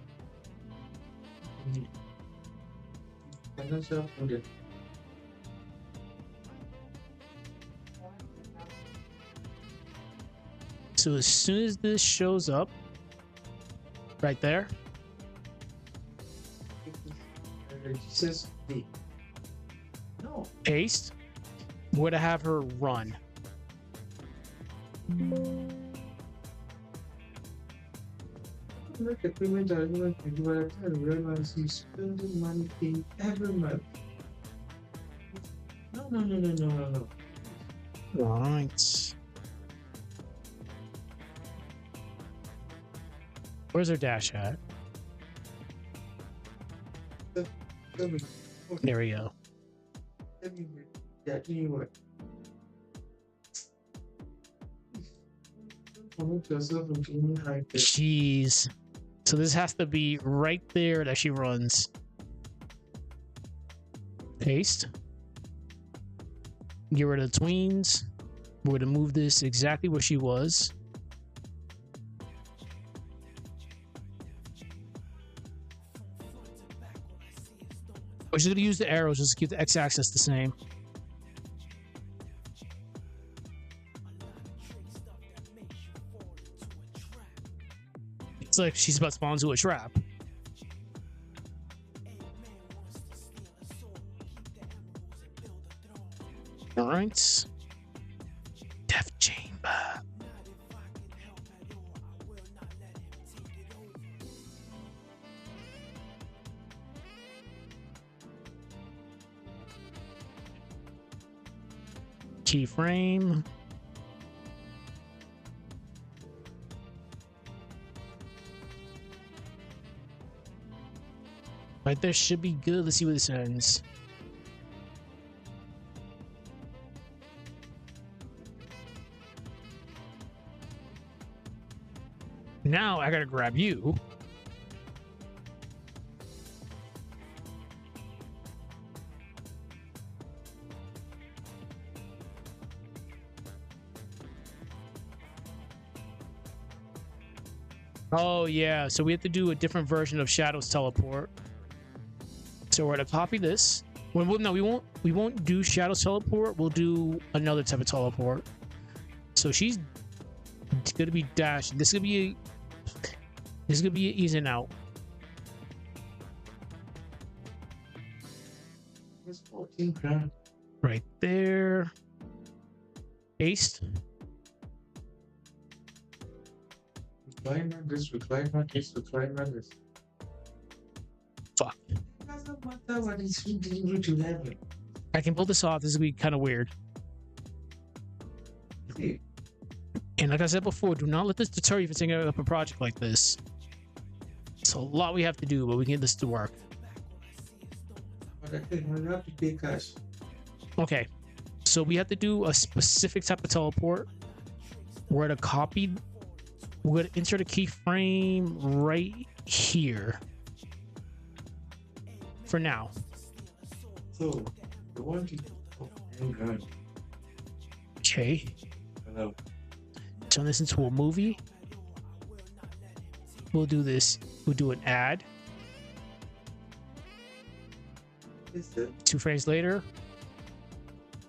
And that's how I put it. So as soon as this shows up, right there, It says D. No. paste, we're gonna have her run. ultimate equipment argument developer and realize he's spending money in every month. No. Right. Where's her dash at? Tell me, There we go. yeah, anyway. Promote yourself into new height. Jeez. So this has to be right there that she runs. Paste. Get rid of the tweens. We're gonna move this exactly where she was. We're just gonna use the arrows just to keep the x-axis the same. It's like she's about to spawn into a trap. All right. Death chamber. Keyframe. Right there should be good. Let's see what this ends. Now I gotta grab you. Oh yeah, so we have to do a different version of Shadow's teleport. So we're gonna copy this. No, we won't do Shadow's teleport. We'll do another type of teleport. So she's gonna be dashed. This is gonna be an ease in out. It's 14 grand. Right there. Paste. Recliner this, recliner this, recliner this. Fuck. It doesn't matter what it's doing to level. I can pull this off. This is gonna be kind of weird. See, And like I said before, do not let this deter you from taking up a project like this. It's a lot we have to do, but we can get this to work. but I think I have to pay cash. Okay. So we have to do a specific type of teleport. We're gonna copy. We're gonna insert a keyframe right here. For now. So, the one to oh, 10 grand. Okay. Hello. Turn this into a movie. We'll do this. We'll do an ad. Is it? 2 frames later.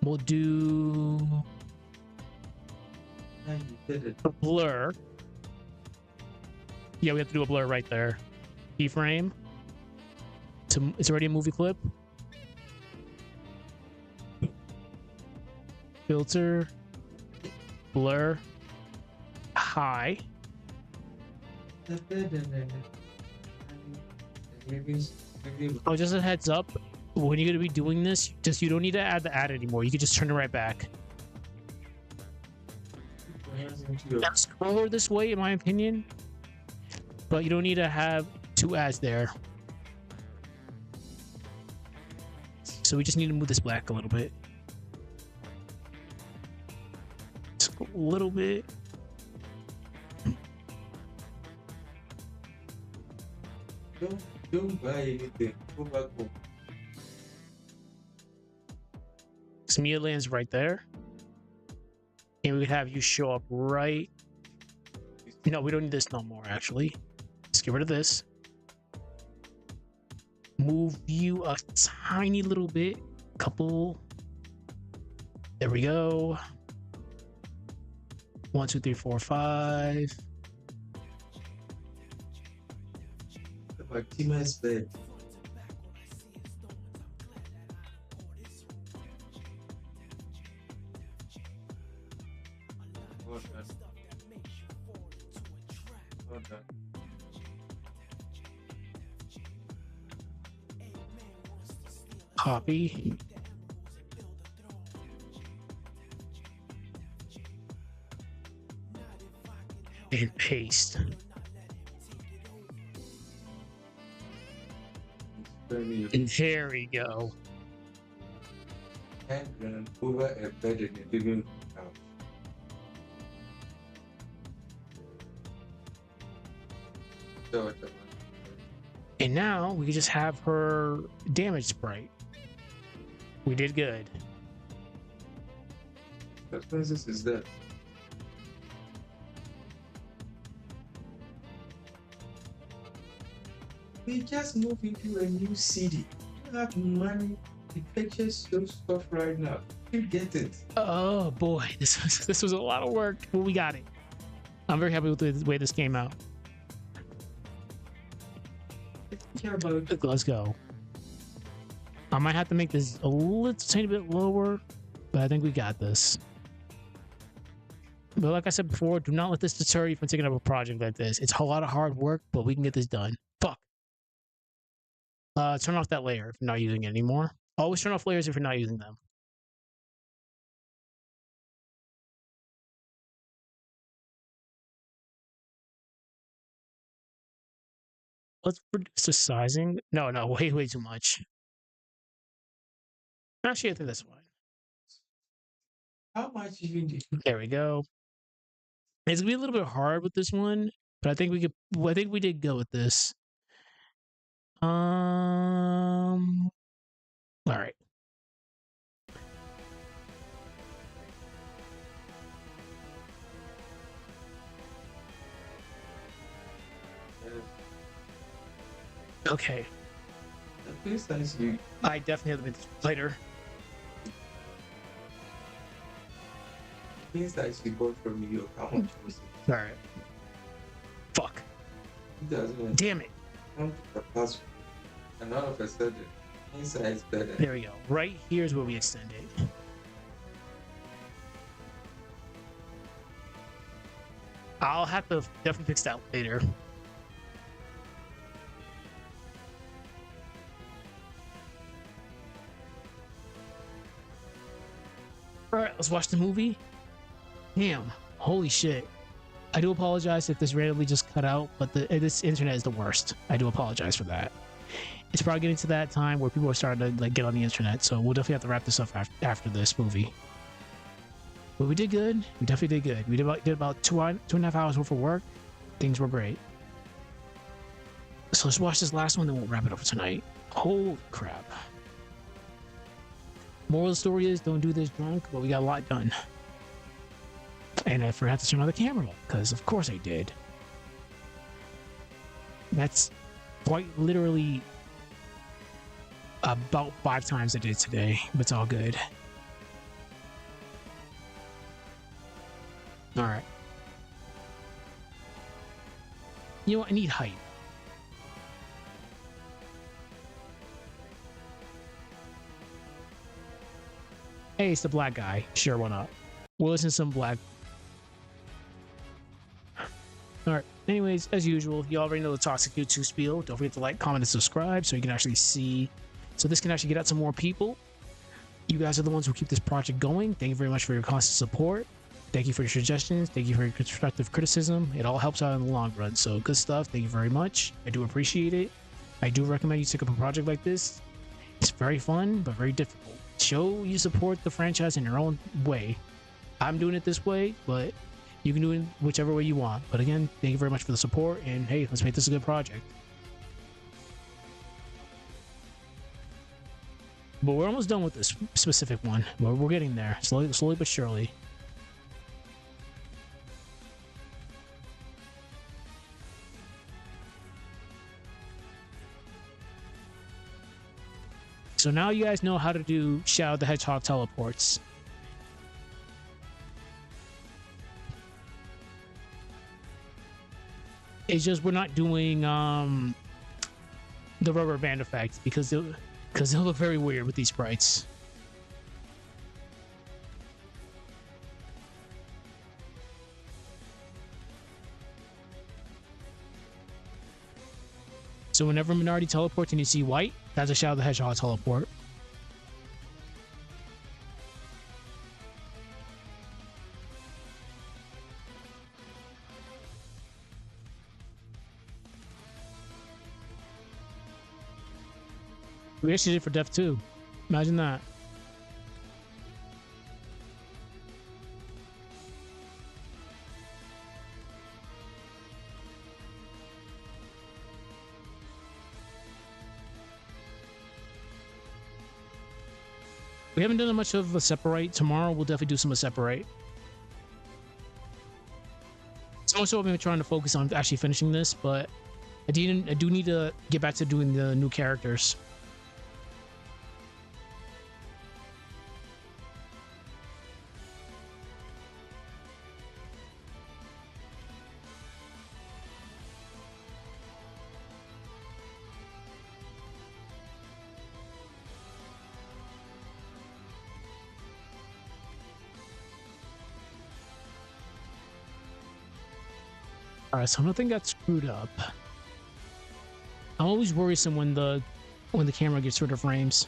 We'll do Now you did it. a blur. Yeah, we have to do a blur right there. Keyframe. It's already a movie clip. Filter. Blur. High. Oh, just a heads up. When you're gonna be doing this, you don't need to add the ad anymore. You can just turn it right back. That's cooler this way, in my opinion. But you don't need to have 2 ads there. So we just need to move this back a little bit. Just a little bit. Don't buy anything. Go back home. Mia lands right there. And we could have you show up right. No, we don't need this no more, actually. Let's get rid of this. Move you a tiny little bit. Couple. There we go. 1, 2, 3, 4, 5. But Tima's bed. Copy. And paste. Very And there we go. and run over a bed in a living house. So it's a And now we can just have her damage sprite. We did good. what princess is that? We just moved into a new city. You don't have money to purchase those stuff right now. You get it. Oh boy, this was a lot of work, but we got it. I'm very happy with the way this came out. Care about Let's go. I might have to make this a little tiny bit lower, but I think we got this. But like I said before, do not let this deter you from taking up a project like this. It's a lot of hard work, but we can get this done. Fuck. Turn off that layer if you're not using it anymore. Always turn off layers if you're not using them. Let's reduce the sizing. No, way too much. Actually, I think that's fine. how much even did There we go. It's gonna be a little bit hard with this one, but I think we could. I think we did go with this. All right. Okay. the place that you I definitely have to make this later. things that you bought from New York? How much was it? All right. Fuck. 2000 Damn it. and all of a sudden, inside is better. There we go. Right here's where we extend it. I'll have to definitely fix that later. All right, let's watch the movie. Damn, holy shit. I do apologize if this randomly just cut out, but this internet is the worst. I do apologize for that. It's probably getting to that time where people are starting to like get on the internet, so we'll definitely have to wrap this up after this movie. But we did good. We definitely did good. We did about 2.5 hours worth of work. Things were great. So let's watch this last one, then we'll wrap it up for tonight. Holy crap. Moral of the story is don't do this drunk, but we got a lot done. And I forgot to turn on the camera, because of course I did. That's quite literally about 5 times I did today, but it's all good. All right. You know what? I need height. Hey, it's the black guy. Sure, why not? We'll listen to some black. Alright, anyways, as usual, you already know the Toxic YouTube spiel. Don't forget to like, comment, and subscribe so you can actually see. So this can actually get out to more people. You guys are the ones who keep this project going. Thank you very much for your constant support. Thank you for your suggestions. Thank you for your constructive criticism. It all helps out in the long run. So good stuff. Thank you very much. I do appreciate it. I do recommend you take up a project like this. It's very fun, but very difficult. Show you support the franchise in your own way. I'm doing it this way, but you can do it whichever way you want. But again, thank you very much for the support, and hey, let's make this a good project. But we're almost done with this specific one. We're getting there, slowly but surely. So now you guys know how to do Shadow the Hedgehog teleports. It's just we're not doing the rubber band effect because they'll look very weird with these sprites. So whenever Minority teleports and you see white, that's a Shadow the Hedgehog teleport. We actually did it for Def 2. Imagine that. We haven't done much of Aseprite. Tomorrow we'll definitely do some Aseprite. So also I've been trying to focus on actually finishing this, but I do need to get back to doing the new characters. Alright, so nothing got screwed up. I'm always worrisome when the camera gets rid of frames.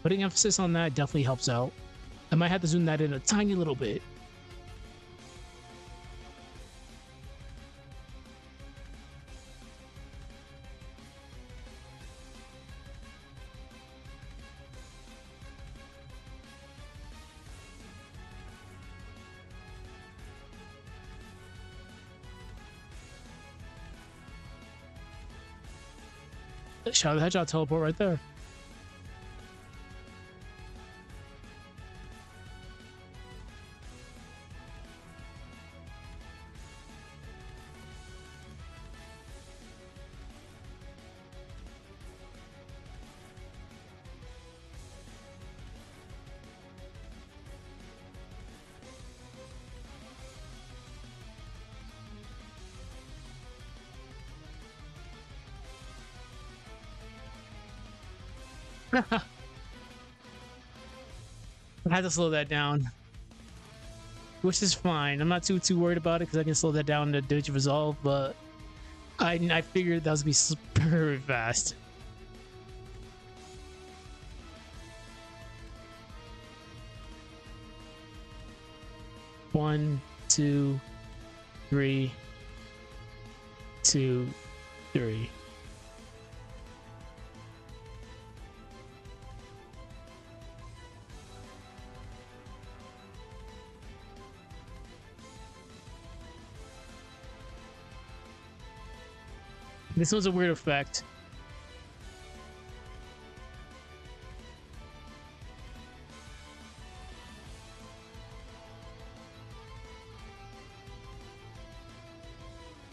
Putting emphasis on that definitely helps out. I might have to zoom that in a tiny little bit. Shadow the Hedgehog teleport right there. I had to slow that down, which is fine. I'm not too worried about it because I can slow that down to Digit Resolve, but I figured that was gonna be very fast. One, two, three, 2, 3. This was a weird effect.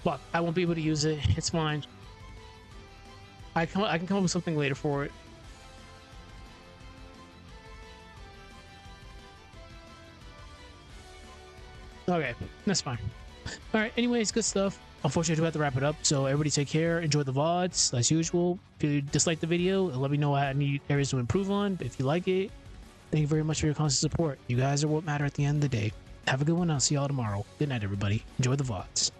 But I won't be able to use it. It's fine. I can come up with something later for it. Okay, that's fine. All right. Anyways, good stuff. Unfortunately, I do have to wrap it up. So everybody take care. Enjoy the VODs as usual. If you dislike the video, let me know what I need areas to improve on. If you like it, thank you very much for your constant support. You guys are what matter at the end of the day. Have a good one. I'll see y'all tomorrow. Good night, everybody. Enjoy the VODs.